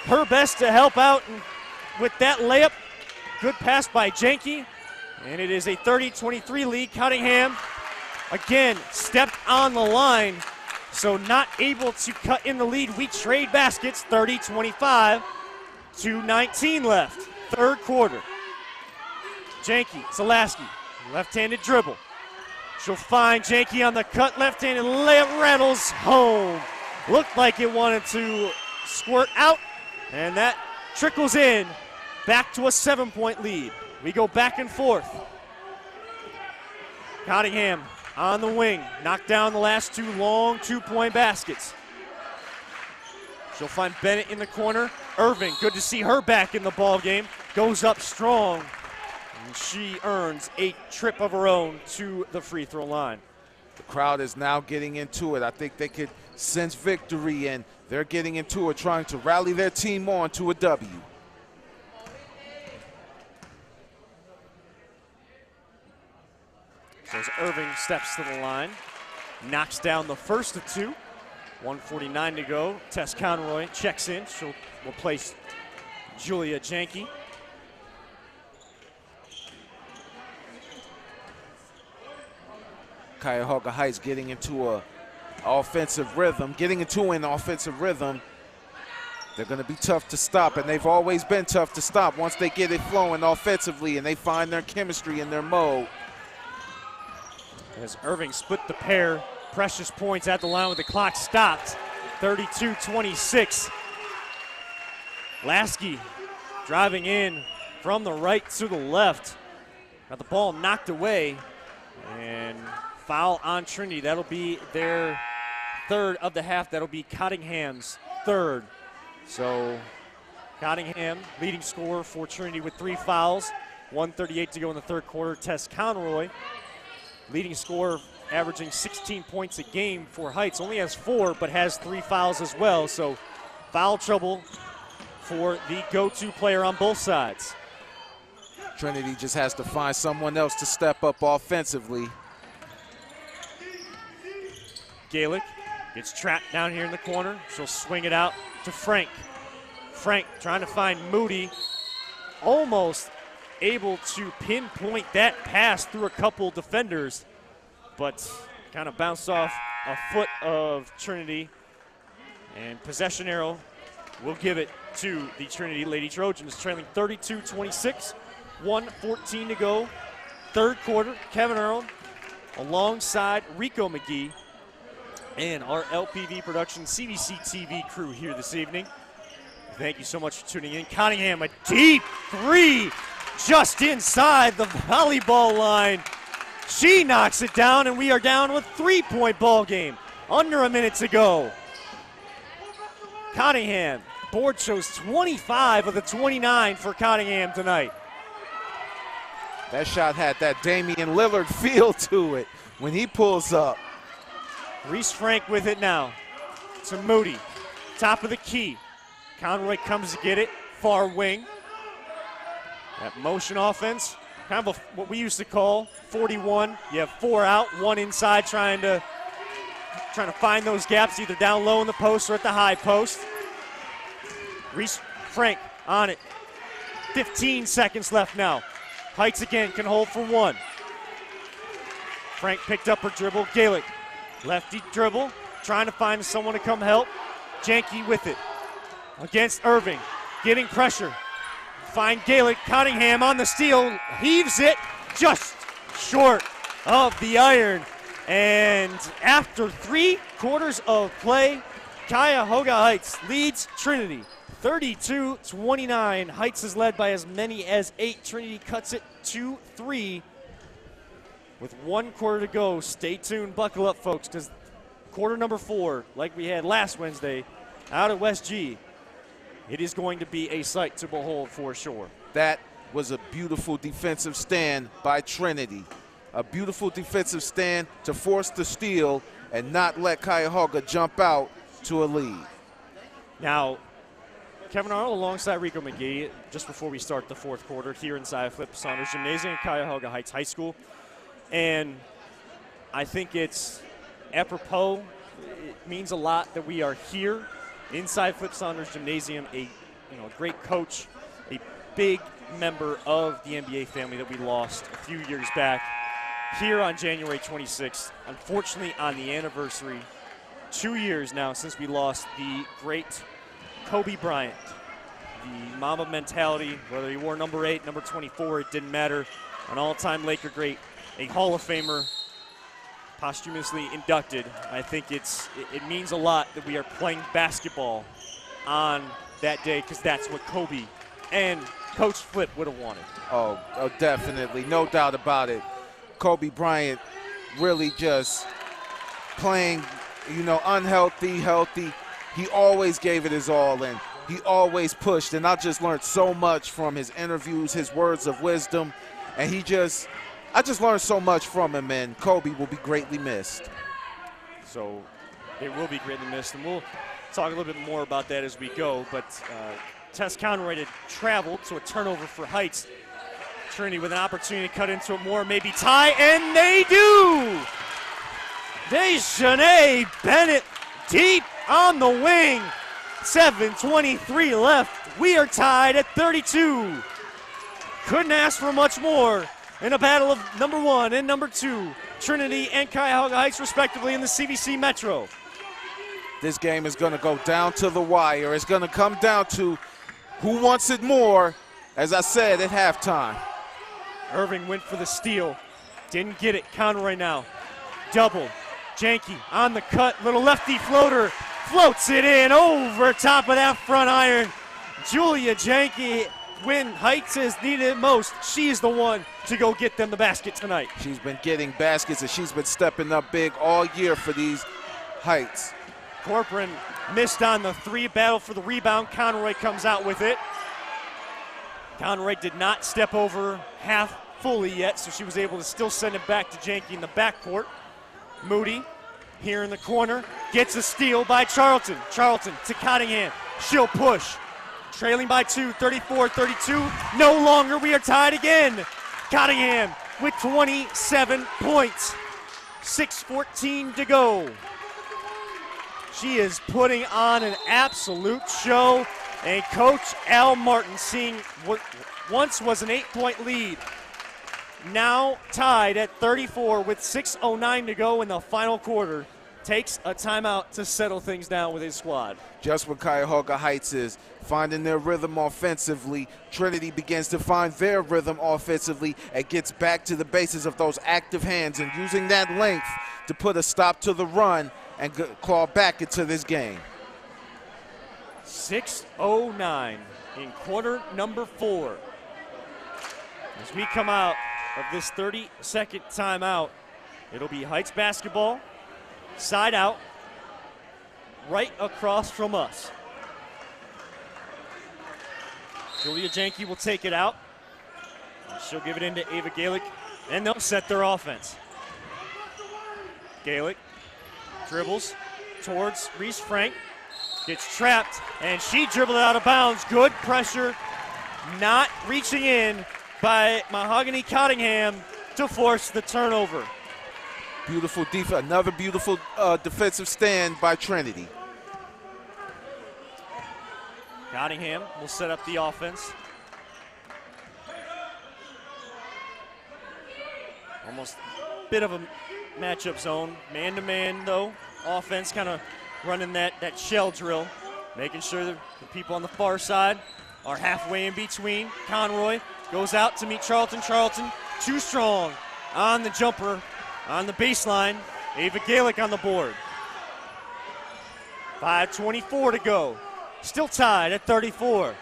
her best to help out. And with that layup, good pass by Janky. And it is a 30-23 lead. Cottingham, again, stepped on the line. So not able to cut in the lead. We trade baskets, 30-25, 2:19 left, third quarter. Janky, Zalaski, left-handed dribble. She'll find Janky on the cut, left-handed layup, rattles home. Looked like it wanted to squirt out, and that trickles in, back to a 7-point lead. We go back and forth. Cottingham on the wing, knocked down the last 2 long 2-point baskets. She'll find Bennett in the corner. Irving, good to see her back in the ball game. Goes up strong, and she earns a trip of her own to the free throw line. The crowd is now getting into it. I think they could sense victory, and they're getting into it, trying to rally their team on to a W. So as Irving steps to the line, knocks down the first of 2. 1:49 to go. Tess Conroy checks in. She'll replace Julia Janky. Cuyahoga Heights getting into an offensive rhythm. They're going to be tough to stop, and they've always been tough to stop once they get it flowing offensively and they find their chemistry and their mode. As Irving split the pair, precious points at the line with the clock stopped. 32-26. Lasky driving in from the right to the left. Got the ball knocked away, and foul on Trinity. That'll be their third of the half. That'll be Cottingham's third. So Cottingham, leading scorer for Trinity with 3 fouls. 1:38 to go in the third quarter. Tess Conroy, leading scorer, averaging 16 points a game for Heights. Only has 4, but has 3 fouls as well. So foul trouble for the go-to player on both sides. Trinity just has to find someone else to step up offensively. Gaelic gets trapped down here in the corner. She'll swing it out to Frank. Frank trying to find Moody. Almost able to pinpoint that pass through a couple defenders, but kind of bounced off a foot of Trinity. And possession arrow will give it to the Trinity Lady Trojans, trailing 32-26, 1:14 to go. Third quarter, Kevin Earl alongside Rico McGee and our LPV production CVC TV crew here this evening. Thank you so much for tuning in. Cottingham, a deep 3 just inside the volleyball line. She knocks it down, and we are down with 3-point ball game. Under a minute to go. Cottingham, board shows 25 of the 29 for Cottingham tonight. That shot had that Damian Lillard feel to it when he pulls up. Reese Frank with it now to Moody. Top of the key. Conroy comes to get it. Far wing. That motion offense, kind of what we used to call 41. You have 4 out, 1 inside, trying to find those gaps either down low in the post or at the high post. Reese Frank on it. 15 seconds left now. Heights again can hold for 1. Frank picked up her dribble. Gaelic, lefty dribble, trying to find someone to come help. Janke with it against Irving, getting pressure. Find Gaelic. Cottingham on the steal, heaves it just short of the iron. And after 3 quarters of play, Cuyahoga Heights leads Trinity 32-29. Heights is led by as many as 8. Trinity cuts it 2-3 with 1 quarter to go. Stay tuned, buckle up, folks, because quarter number 4, like we had last Wednesday out at West G, it is going to be a sight to behold for sure. That was a beautiful defensive stand by Trinity. A beautiful defensive stand to force the steal and not let Cuyahoga jump out to a lead. Now, Kevin Arnold alongside Rico McGee just before we start the 4th quarter here inside Flip Saunders Gymnasium at Cuyahoga Heights High School. And I think it's apropos, it means a lot that we are here inside Flip Saunders Gymnasium, a great coach, a big member of the NBA family that we lost a few years back here on January 26th. Unfortunately, on the anniversary, 2 years now since we lost the great Kobe Bryant. The Mamba mentality, whether he wore number 8, number 24, it didn't matter. An all-time Laker great, a Hall of Famer, posthumously inducted. I think it means a lot that we are playing basketball on that day because that's what Kobe and Coach Flip would have wanted. Oh, definitely. No doubt about it. Kobe Bryant really just playing, unhealthy, healthy. He always gave it his all, and he always pushed. And I just learned so much from his interviews, his words of wisdom. And I just learned so much from him, and Kobe will be greatly missed. So it will be greatly missed, and we'll talk a little bit more about that as we go. But Tess Conroy had traveled, so a turnover for Heights. Trinity with an opportunity to cut into it more, maybe tie, and they do! Dejanay Bennett deep on the wing. 7:23 left. We are tied at 32. Couldn't ask for much more in a battle of number 1 and number 2. Trinity and Cuyahoga Heights, respectively, in the CVC Metro. This game is going to go down to the wire. It's going to come down to who wants it more, as I said at halftime. Irving went for the steal. Didn't get it. Conroy now. Double. Janke on the cut. Little lefty floater. Floats it in over top of that front iron. Julia Janke, when Heights has needed it most, she is the one to go get them the basket tonight. She's been getting baskets, and she's been stepping up big all year for these Heights. Corcoran missed on the 3, battle for the rebound. Conroy comes out with it. Conroy did not step over half fully yet, so she was able to still send it back to Janke in the backcourt. Moody here in the corner gets a steal by Charlton. Charlton to Cottingham. She'll push. Trailing by 2, 34-32. No longer, we are tied again. Cottingham with 27 points. 6:14 to go. She is putting on an absolute show. And Coach Al Martin, seeing what once was an 8-point lead, now tied at 34 with 6:09 to go in the final quarter, takes a timeout to settle things down with his squad. Just when Cuyahoga Heights is finding their rhythm offensively, Trinity begins to find their rhythm offensively and gets back to the basis of those active hands and using that length to put a stop to the run and claw back into this game. 6:09 in quarter number 4. As we come out of this 30-second timeout. It'll be Heights basketball, side out, right across from us. Julia Janke will take it out. She'll give it into Ava Galick, and they'll set their offense. Galick dribbles towards Reese Frank, gets trapped, and she dribbled out of bounds. Good pressure, not reaching in by Mahogany Cottingham to force the turnover. Beautiful defense, another beautiful defensive stand by Trinity. Cottingham will set up the offense. Almost a bit of a matchup zone. Man-to-man, though. Offense kind of running that shell drill, making sure that the people on the far side are halfway in between. Conroy goes out to meet Charlton. Charlton too strong on the jumper on the baseline. Ava Galick on the board. 5:24 to go. Still tied at 34.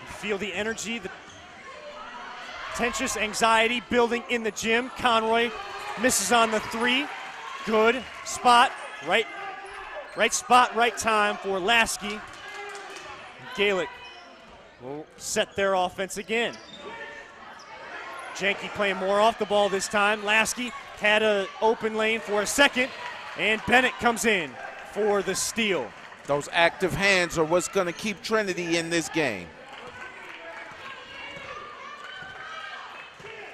You feel the energy, the tensious anxiety building in the gym. Conroy misses on the three. Good spot, right spot, right time for Lasky. Galick will set their offense again. Janke playing more off the ball this time. Lasky had an open lane for a second, and Bennett comes in for the steal. Those active hands are what's going to keep Trinity in this game.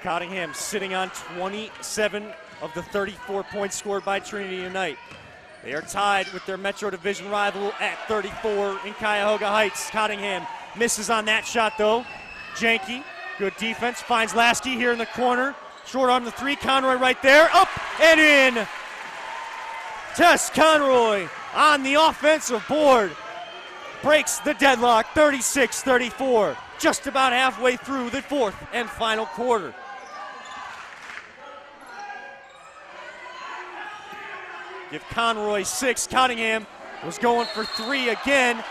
Cottingham sitting on 27 of the 34 points scored by Trinity tonight. They are tied with their Metro Division rival at 34 in Cuyahoga Heights. Cottingham misses on that shot, though. Janke, good defense, finds Lasky here in the corner. Short on the three, Conroy right there, up and in. Tess Conroy on the offensive board breaks the deadlock, 36-34, just about halfway through the fourth and final quarter. Give Conroy 6. Cottingham was going for 3 again.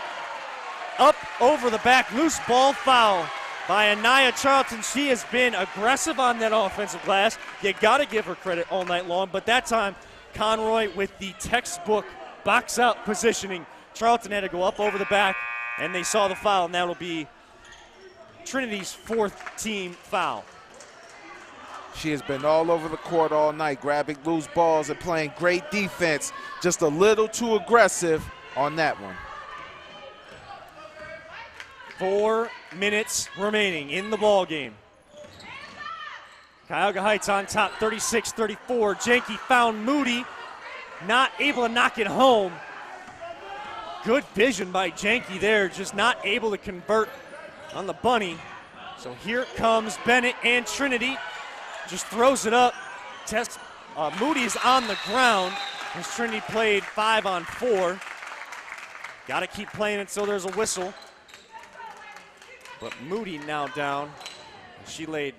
Up over the back, loose ball foul by Anaya Charlton. She has been aggressive on that offensive glass. You got to give her credit all night long, but that time Conroy with the textbook box out positioning. Charlton had to go up over the back, and they saw the foul, and that'll be Trinity's 4th team foul. She has been all over the court all night, grabbing loose balls and playing great defense. Just a little too aggressive on that one. 4 minutes remaining in the ball game. Cuyahoga Heights on top, 36-34. Janke found Moody, not able to knock it home. Good vision by Janke there, just not able to convert on the bunny. So here comes Bennett and Trinity. Just throws it up. Moody's on the ground as Trinity played 5-on-4. Got to keep playing until there's a whistle. But Moody now down. She laid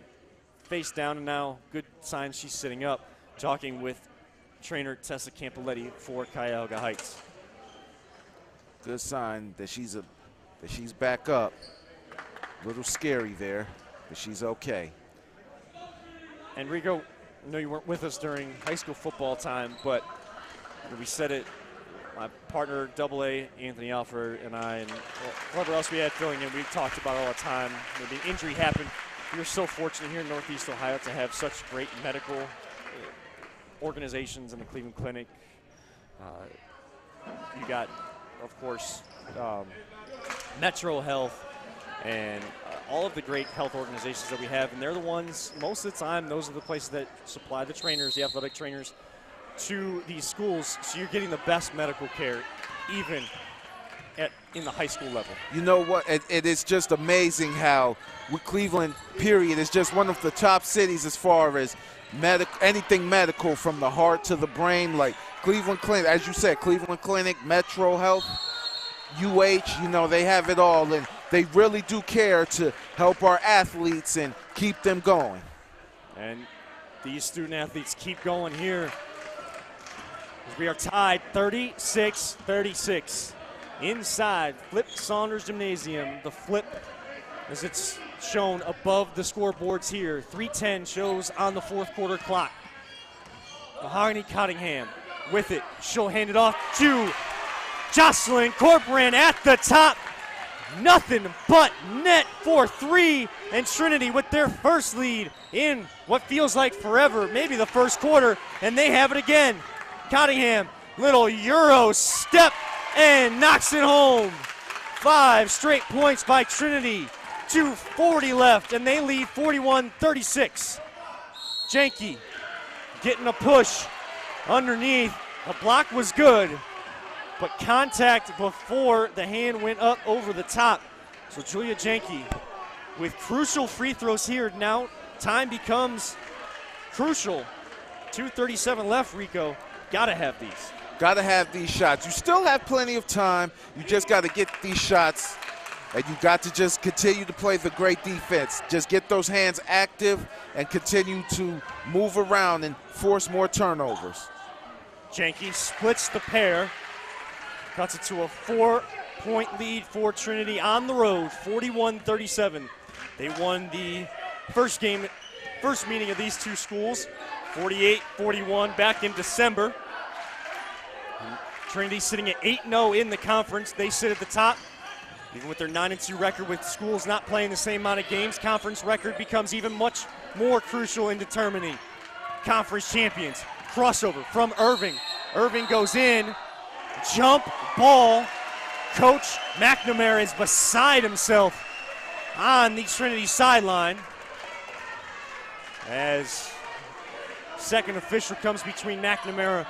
face down, and now good sign she's sitting up, talking with trainer Tessa Campoletti for Cuyahoga Heights. Good sign that she's back up. A little scary there, but she's okay. Enrico, I know you weren't with us during high school football time, but we said it, my partner, AA, Anthony Alford, and I, and whoever else we had filling in, we talked about it all the time. When the injury happened, we were so fortunate here in Northeast Ohio to have such great medical organizations in the Cleveland Clinic. You got, of course, Metro Health, and all of the great health organizations that we have, and they're the ones, most of the time, those are the places that supply the trainers, the athletic trainers, to these schools, so you're getting the best medical care, even in the high school level. You know what? It is just amazing how Cleveland, period, is just one of the top cities as far as anything medical, from the heart to the brain, like Cleveland Clinic, as you said, Cleveland Clinic, Metro Health, you know, they have it all, and they really do care to help our athletes and keep them going. And these student athletes keep going here. We are tied 36-36 inside Flip Saunders Gymnasium. The Flip, as it's shown above the scoreboards here. 3:10 shows on the fourth quarter clock. Mahogany Cottingham with it. She'll hand it off to Jocelyn Corcoran at the top. Nothing but net for three, and Trinity with their first lead in what feels like forever, maybe the first quarter, and they have it again. Cottingham, little Euro step, and knocks it home. 5 straight points by Trinity. 2:40 left, and they lead 41-36. Janke getting a push underneath. The block was good, but contact before the hand went up over the top. So Julia Janke with crucial free throws here. Now time becomes crucial. 2:37 left, Rico. Gotta have these. Got to have these shots. You still have plenty of time. You just got to get these shots, and you got to just continue to play the great defense. Just get those hands active and continue to move around and force more turnovers. Janke splits the pair, cuts it to a 4-point lead for Trinity on the road, 41-37. They won the first meeting of these two schools, 48-41 back in December. Trinity sitting at 8-0 in the conference. They sit at the top. Even with their 9-2 record, with schools not playing the same amount of games, conference record becomes even much more crucial in determining conference champions. Crossover from Irving. Irving goes in. Jump ball. Coach McNamara is beside himself on the Trinity sideline as second official comes between McNamara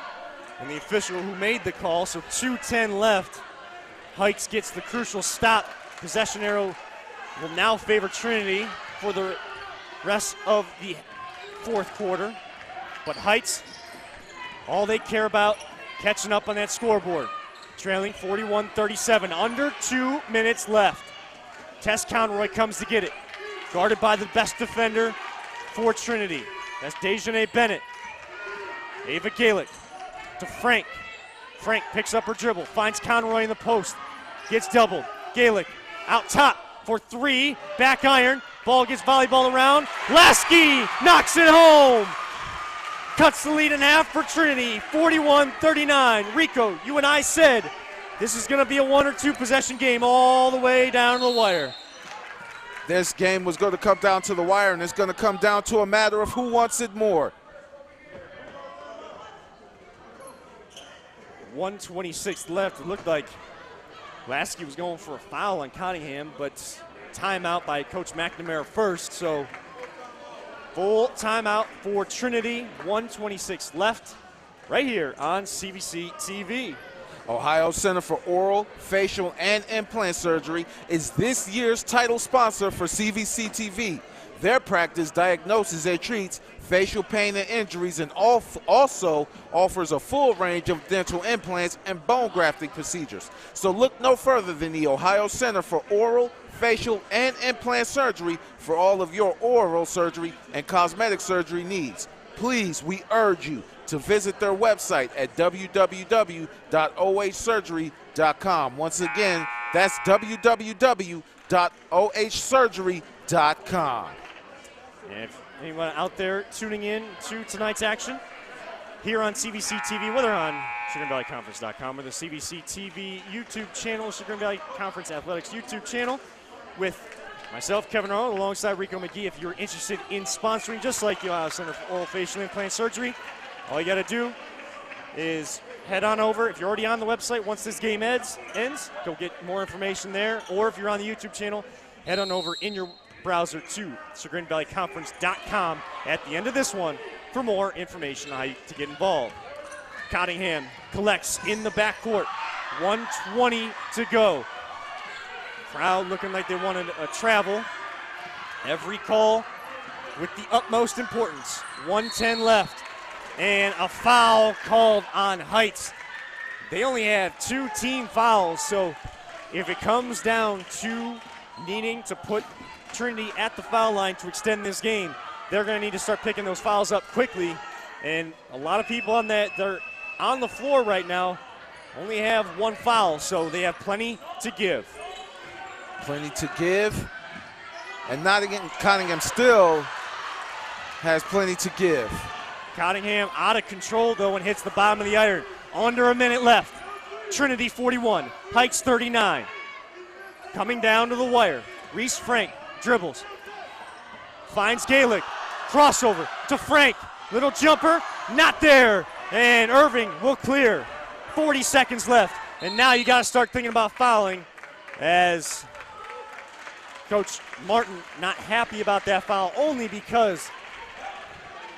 and the official who made the call. So 2:10 left. Heights gets the crucial stop. Possession arrow will now favor Trinity for the rest of the fourth quarter. But Heights, all they care about, catching up on that scoreboard. Trailing 41-37, under 2 minutes left. Tess Conroy comes to get it. Guarded by the best defender for Trinity. That's Dejanay Bennett. Ava Galick to Frank. Frank picks up her dribble, finds Conroy in the post, gets doubled. Galick out top for three, back iron, ball gets volleyball around. Lasky knocks it home. Cuts the lead in half for Trinity, 41-39. Rico, you and I said this is going to be a 1 or 2 possession game all the way down to the wire. This game was going to come down to the wire, and it's going to come down to a matter of who wants it more. 1:26 left. It looked like Lasky was going for a foul on Cottingham, but timeout by Coach McNamara first. So full timeout for Trinity. 1:26 left right here on CVC TV. Ohio Center for Oral, Facial, and Implant Surgery is this year's title sponsor for CVC TV. Their practice diagnoses and treats facial pain and injuries, and also offers a full range of dental implants and bone grafting procedures. So look no further than the Ohio Center for Oral, Facial, and Implant Surgery for all of your oral surgery and cosmetic surgery needs. Please, we urge you to visit their website at www.ohsurgery.com. Once again, that's www.ohsurgery.com. And if anyone out there tuning in to tonight's action here on CVC TV, whether on ChagrinValleyConference.com or the CVC TV YouTube channel, Chagrin Valley Conference Athletics YouTube channel, with myself, Kevin Arnold, alongside Rico McGee. If you're interested in sponsoring, just like the Ohio Center for Oral, Facial, Implant Surgery, all you got to do is head on over. If you're already on the website, once this game ends, go get more information there. Or if you're on the YouTube channel, head on over in your browser to ChagrinValleyConference.com at the end of this one for more information on how to get involved. Cottingham collects in the backcourt. 1:20 to go. Crowd looking like they wanted a travel. Every call with the utmost importance. 1:10 left. And a foul called on Heights. They only have 2 team fouls, so if it comes down to needing to put Trinity at the foul line to extend this game, they're going to need to start picking those fouls up quickly. And a lot of people on that, they're on the floor right now, only have 1 foul, so they have plenty to give. Plenty to give. And Cottingham still has plenty to give. Cottingham out of control, though, and hits the bottom of the iron. Under a minute left. Trinity 41, Heights 39. Coming down to the wire. Reese Frank dribbles. Finds Gaelic. Crossover to Frank. Little jumper, not there. And Irving will clear. 40 seconds left. And now you got to start thinking about fouling, as Coach Martin not happy about that foul, only because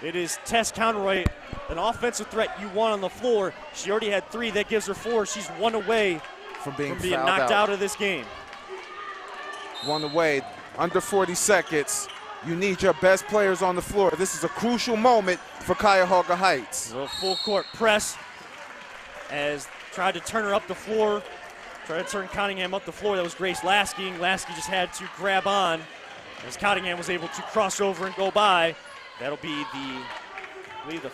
it is Tess Conroy, an offensive threat you want on the floor. She already had 3. That gives her 4. She's 1 away from being knocked out of this game. 1 away. Under 40 seconds. You need your best players on the floor. This is a crucial moment for Cuyahoga Heights. A full court press as tried to turn her up the floor. Tried to turn Cottingham up the floor. That was Grace Lasky. Lasky just had to grab on as Cottingham was able to cross over and go by. That'll be I believe the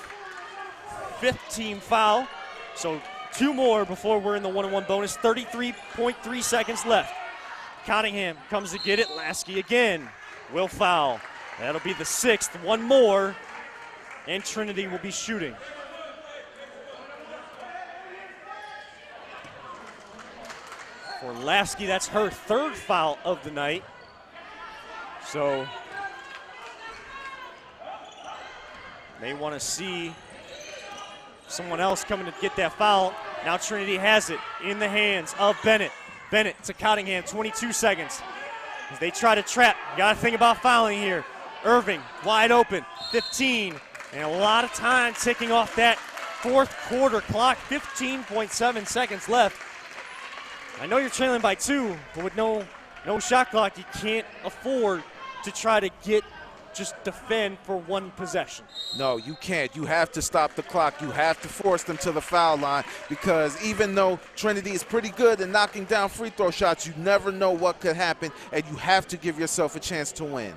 5th team foul. So 2 more before we're in the 1-on-1 bonus. 33.3 seconds left. Cottingham comes to get it. Lasky again will foul. That'll be the 6th. 1 more, and Trinity will be shooting. For Lasky, that's her 3rd foul of the night. So they want to see someone else coming to get that foul. Now Trinity has it in the hands of Bennett. Bennett to Cottingham, 22 seconds. As they try to trap, you got to think about fouling here. Irving wide open, 15, and a lot of time ticking off that 4th quarter clock. 15.7 seconds left. I know you're trailing by 2, but with no shot clock, you can't afford to try to just defend for 1 possession. No, you can't. You have to stop the clock. You have to force them to the foul line, because even though Trinity is pretty good at knocking down free throw shots, you never know what could happen, and you have to give yourself a chance to win.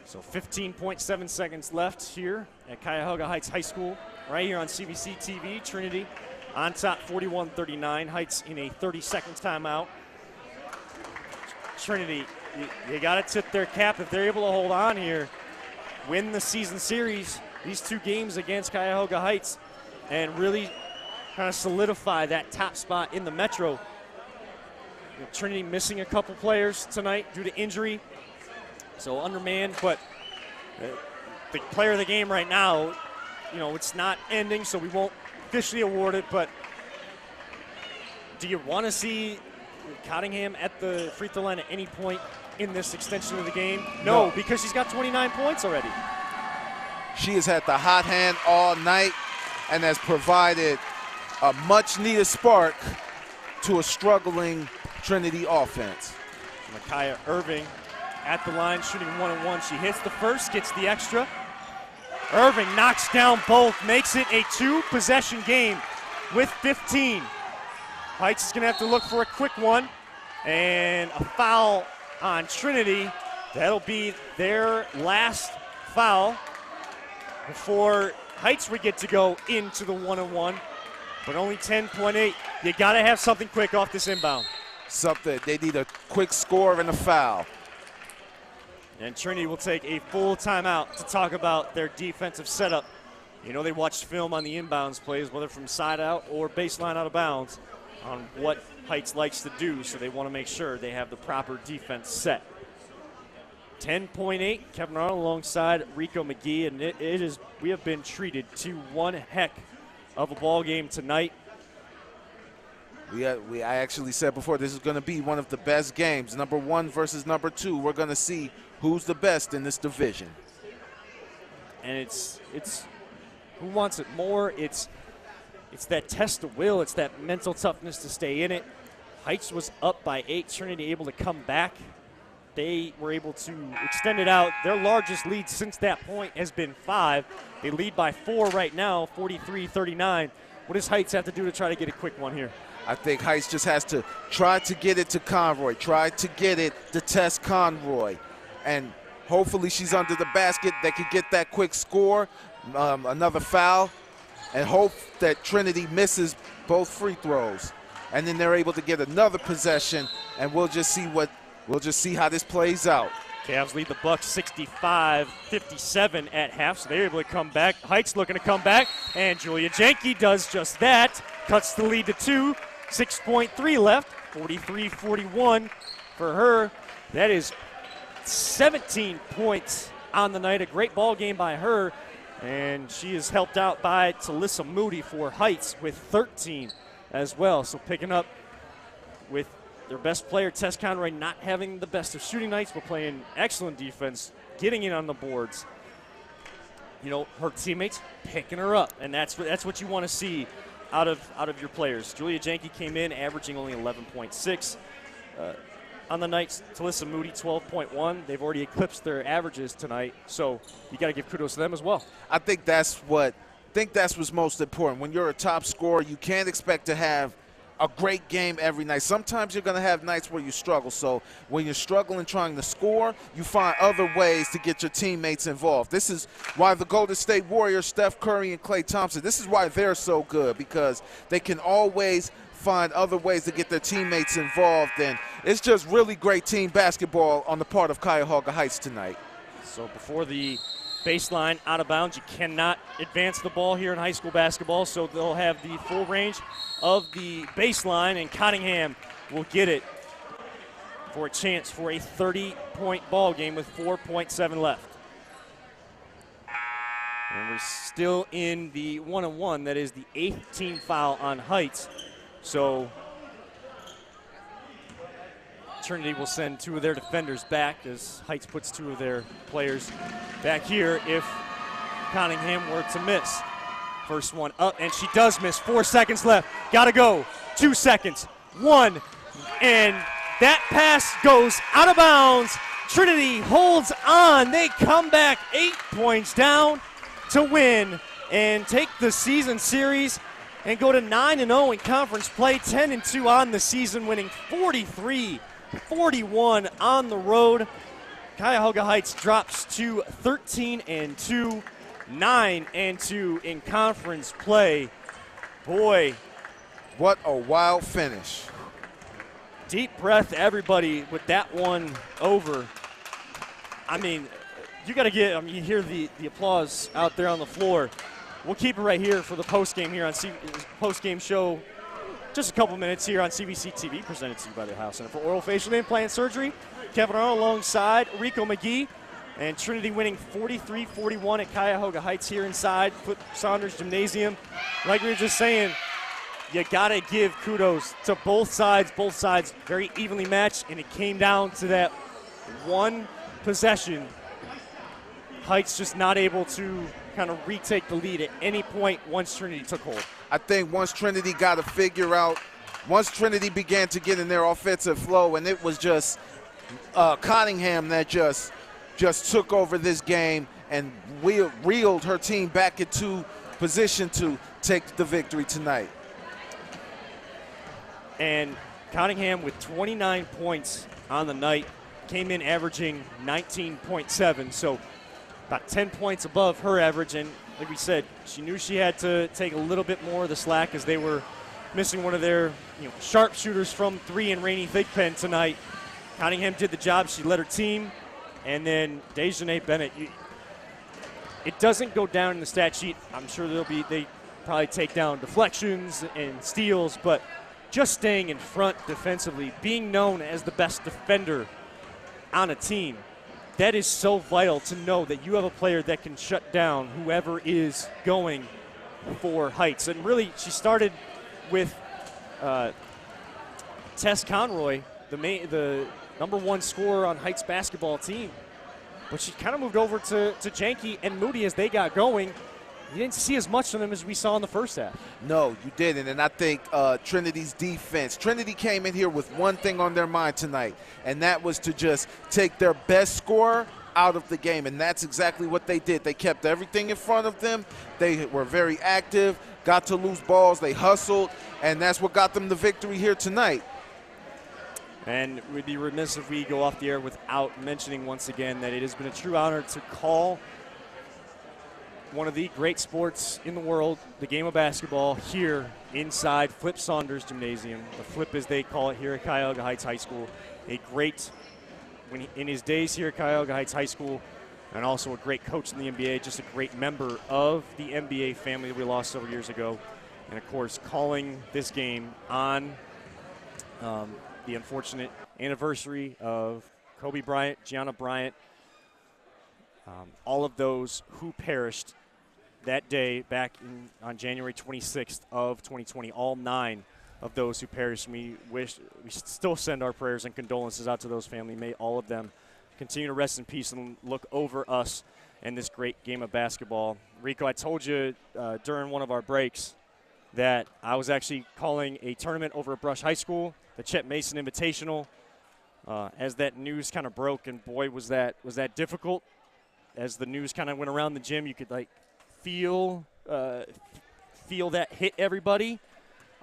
So 15.7 seconds left here at Cuyahoga Heights High School, right here on CVC TV. Trinity on top, 41-39. Heights in a 30-second timeout. Trinity, you got to tip their cap if they're able to hold on here, win the season series, these 2 games against Cuyahoga Heights, and really kind of solidify that top spot in the Metro. Trinity missing a couple players tonight due to injury, so undermanned, but the player of the game right now, it's not ending, so we won't officially award it, but do you want to see Cottingham at the free throw line at any point in this extension of the game? No, because she's got 29 points already. She has had the hot hand all night and has provided a much-needed spark to a struggling Trinity offense. Micaiah Irving at the line, shooting 1-on-1. She hits the first, gets the extra. Irving knocks down both, makes it a 2-possession game with 15. Heights is going to have to look for a quick one, and a foul on Trinity. That'll be their last foul before Heights would get to go into the 1-on-1, but only 10.8. You got to have something quick off this inbound. They need a quick score and a foul. And Trinity will take a full timeout to talk about their defensive setup. They watched film on the inbounds plays, whether from side out or baseline out of bounds, on what Heights likes to do, so they want to make sure they have the proper defense set. 10.8, Kevin Arnold alongside Rico McGee, and we have been treated to one heck of a ball game tonight. I actually said before, this is going to be one of the best games. Number 1 versus number 2. We're going to see who's the best in this division. And it's who wants it more? It's that test of will. It's that mental toughness to stay in it. Heights was up by 8. Trinity able to come back. They were able to extend it out. Their largest lead since that point has been 5. They lead by 4 right now, 43-39. What does Heights have to do to try to get a quick one here? I think Heights just has to try to get it to Conroy, try to get it to Tess Conroy. And hopefully she's under the basket. They could get that quick score, another foul, and hope that Trinity misses both free throws. And then they're able to get another possession and we'll just see how this plays out. Cavs lead the Bucks 65-57 at half, so they're able to come back. Heights looking to come back, and Julia Janke does just that. Cuts the lead to 2, 6.3 left, 43-41 for her. That is 17 points on the night. A great ball game by her, and she is helped out by Talissa Moody for Heights with 13 as well. So picking up with their best player, Tess Conroy, not having the best of shooting nights, but playing excellent defense, getting in on the boards. You know, her teammates picking her up, and that's what you want to see out of your players. Julia Janke came in averaging only 11.6 on the night. Talissa Moody 12.1. They've already eclipsed their averages tonight, so you got to give kudos to them as well. I think that's what's most important. When you're a top scorer, you can't expect to have a great game every night. Sometimes you're going to have nights where you struggle. So when you're struggling trying to score, you find other ways to get your teammates involved. This is why the Golden State Warriors, Steph Curry and Klay Thompson, this is why they're so good, because they can always find other ways to get their teammates involved. And it's just really great team basketball on the part of Cuyahoga Heights tonight. So before the baseline out of bounds, you cannot advance the ball here in high school basketball, so they'll have the full range of the baseline, and Cottingham will get it for a chance for a 30-point ball game with 4.7 left. And we're still in the 1-on-1. That is the 8th team foul on Heights. So Trinity will send 2 of their defenders back as Heights puts 2 of their players back here if Cottingham were to miss. First one up, and she does miss. 4 seconds left. Gotta go. 2 seconds. 1. And that pass goes out of bounds. Trinity holds on. They come back 8 points down to win and take the season series and go to 9-0 in conference play, 10-2 on the season, winning 43-41 on the road. Cuyahoga Heights drops to 13-2, 9-2 in conference play. Boy, what a wild finish. Deep breath, everybody, with that one over. I mean, you got to get, you hear the applause out there on the floor. We'll keep it right here for the post-game here on post-game show. Just a couple minutes here on CVC TV, presented to you by the Ohio Center for Oral Facial Implant Surgery. Kevin Arnold alongside Rico McGee, and Trinity winning 43-41 at Cuyahoga Heights here inside Foot Saunders Gymnasium. Like we were just saying, you got to give kudos to both sides. Both sides very evenly matched, and it came down to that one possession. Heights just not able to kind of retake the lead at any point once Trinity took hold. I think once Trinity got to figure out, once Trinity began to get in their offensive flow, and it was just Cottingham that just took over this game and reeled her team back into position to take the victory tonight. And Cottingham with 29 points on the night, came in averaging 19.7, so about 10 points above her average. And like we said, she knew she had to take a little bit more of the slack as they were missing one of their sharpshooters from 3 in Rainey Thigpen tonight. Cottingham did the job. She led her team. And then Dejanay Bennett, it doesn't go down in the stat sheet. I'm sure they probably take down deflections and steals, but just staying in front defensively, being known as the best defender on a team, that is so vital to know that you have a player that can shut down whoever is going for Heights. And really, she started with Tess Conroy, the number 1 scorer on Heights basketball team. But she kind of moved over to Janke and Moody as they got going. You didn't see as much of them as we saw in the first half. No, you didn't. And I think Trinity's defense, Trinity came in here with one thing on their mind tonight, and that was to just take their best scorer out of the game. And that's exactly what they did. They kept everything in front of them. They were very active, got to loose balls, they hustled, and that's what got them the victory here tonight. And we'd be remiss if we go off the air without mentioning once again that it has been a true honor to call one of the great sports in the world, the game of basketball, here inside Flip Saunders Gymnasium. The Flip, as they call it here at Cuyahoga Heights High School. A great, in his days here at Cuyahoga Heights High School, and also a great coach in the NBA, just a great member of the NBA family that we lost several years ago. And, of course, calling this game on the unfortunate anniversary of Kobe Bryant, Gianna Bryant, all of those who perished that day back on January 26th of 2020, all 9 of those who perished. We still send our prayers and condolences out to those family. May all of them continue to rest in peace and look over us in this great game of basketball. Rico, I told you during one of our breaks that I was actually calling a tournament over at Brush High School, the Chet Mason Invitational, as that news kind of broke, and boy, was that difficult. As the news kind of went around the gym, you could feel that hit everybody,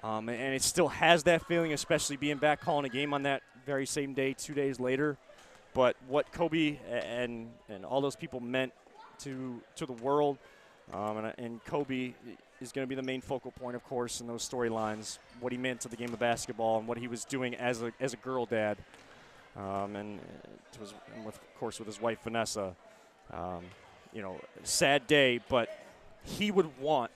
and it still has that feeling, especially being back calling a game on that very same day, 2 days later. But what Kobe and all those people meant to the world, and Kobe is going to be the main focal point, of course, in those storylines. What he meant to the game of basketball and what he was doing as a girl dad, and of course with his wife Vanessa. Sad day, but he would want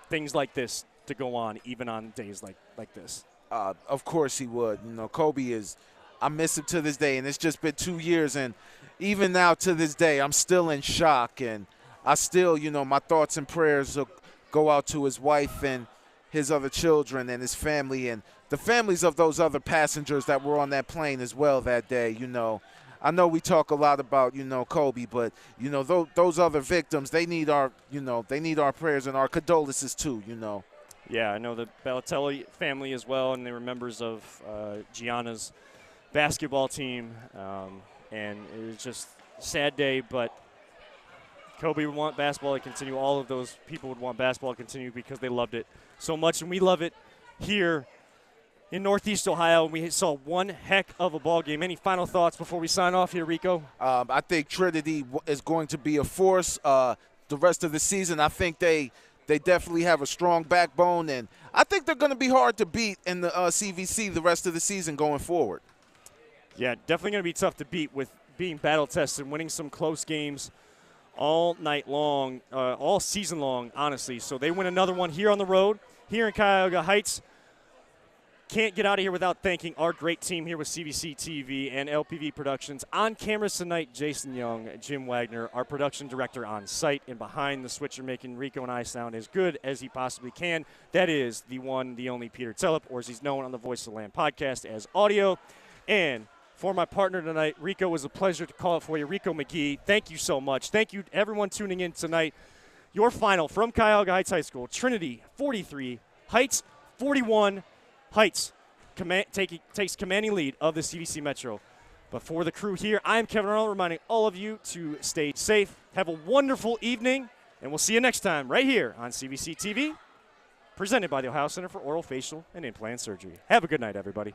things like this to go on even on days like this. Of course he would. Kobe is, I miss him to this day, and it's just been 2 years, and even now to this day, I'm still in shock, and I still, my thoughts and prayers go out to his wife and his other children and his family and the families of those other passengers that were on that plane as well that day. I know we talk a lot about, Kobe, but, those other victims, they need our prayers and our condolences too, Yeah, I know the Balotelli family as well, and they were members of Gianna's basketball team, and it was just a sad day, but Kobe would want basketball to continue. All of those people would want basketball to continue because they loved it so much, and we love it here in Northeast Ohio. We saw one heck of a ball game. Any final thoughts before we sign off here, Rico? I think Trinity is going to be a force the rest of the season. I think they definitely have a strong backbone, and I think they're going to be hard to beat in the CVC the rest of the season going forward. Yeah, definitely going to be tough to beat with being battle-tested, winning some close games all night long, all season long, honestly. So they win another one here on the road, here in Cuyahoga Heights. Can't get out of here without thanking our great team here with CVC TV and LPV Productions. On cameras tonight, Jason Young, Jim Wagner, our production director on site, and behind the switcher making Rico and I sound as good as he possibly can. That is the one, the only Peter Telep, or as he's known on the Voice of the Land podcast as Audio. And for my partner tonight, Rico, it was a pleasure to call it for you. Rico McGee, thank you so much. Thank you, everyone tuning in tonight. Your final from Cuyahoga Heights High School, Trinity 43, Heights 41. Heights takes commanding lead of the CVC Metro. But for the crew here, I'm Kevin Arnold, reminding all of you to stay safe. Have a wonderful evening, and we'll see you next time right here on CVC TV, presented by the Ohio Center for Oral, Facial, and Implant Surgery. Have a good night, everybody.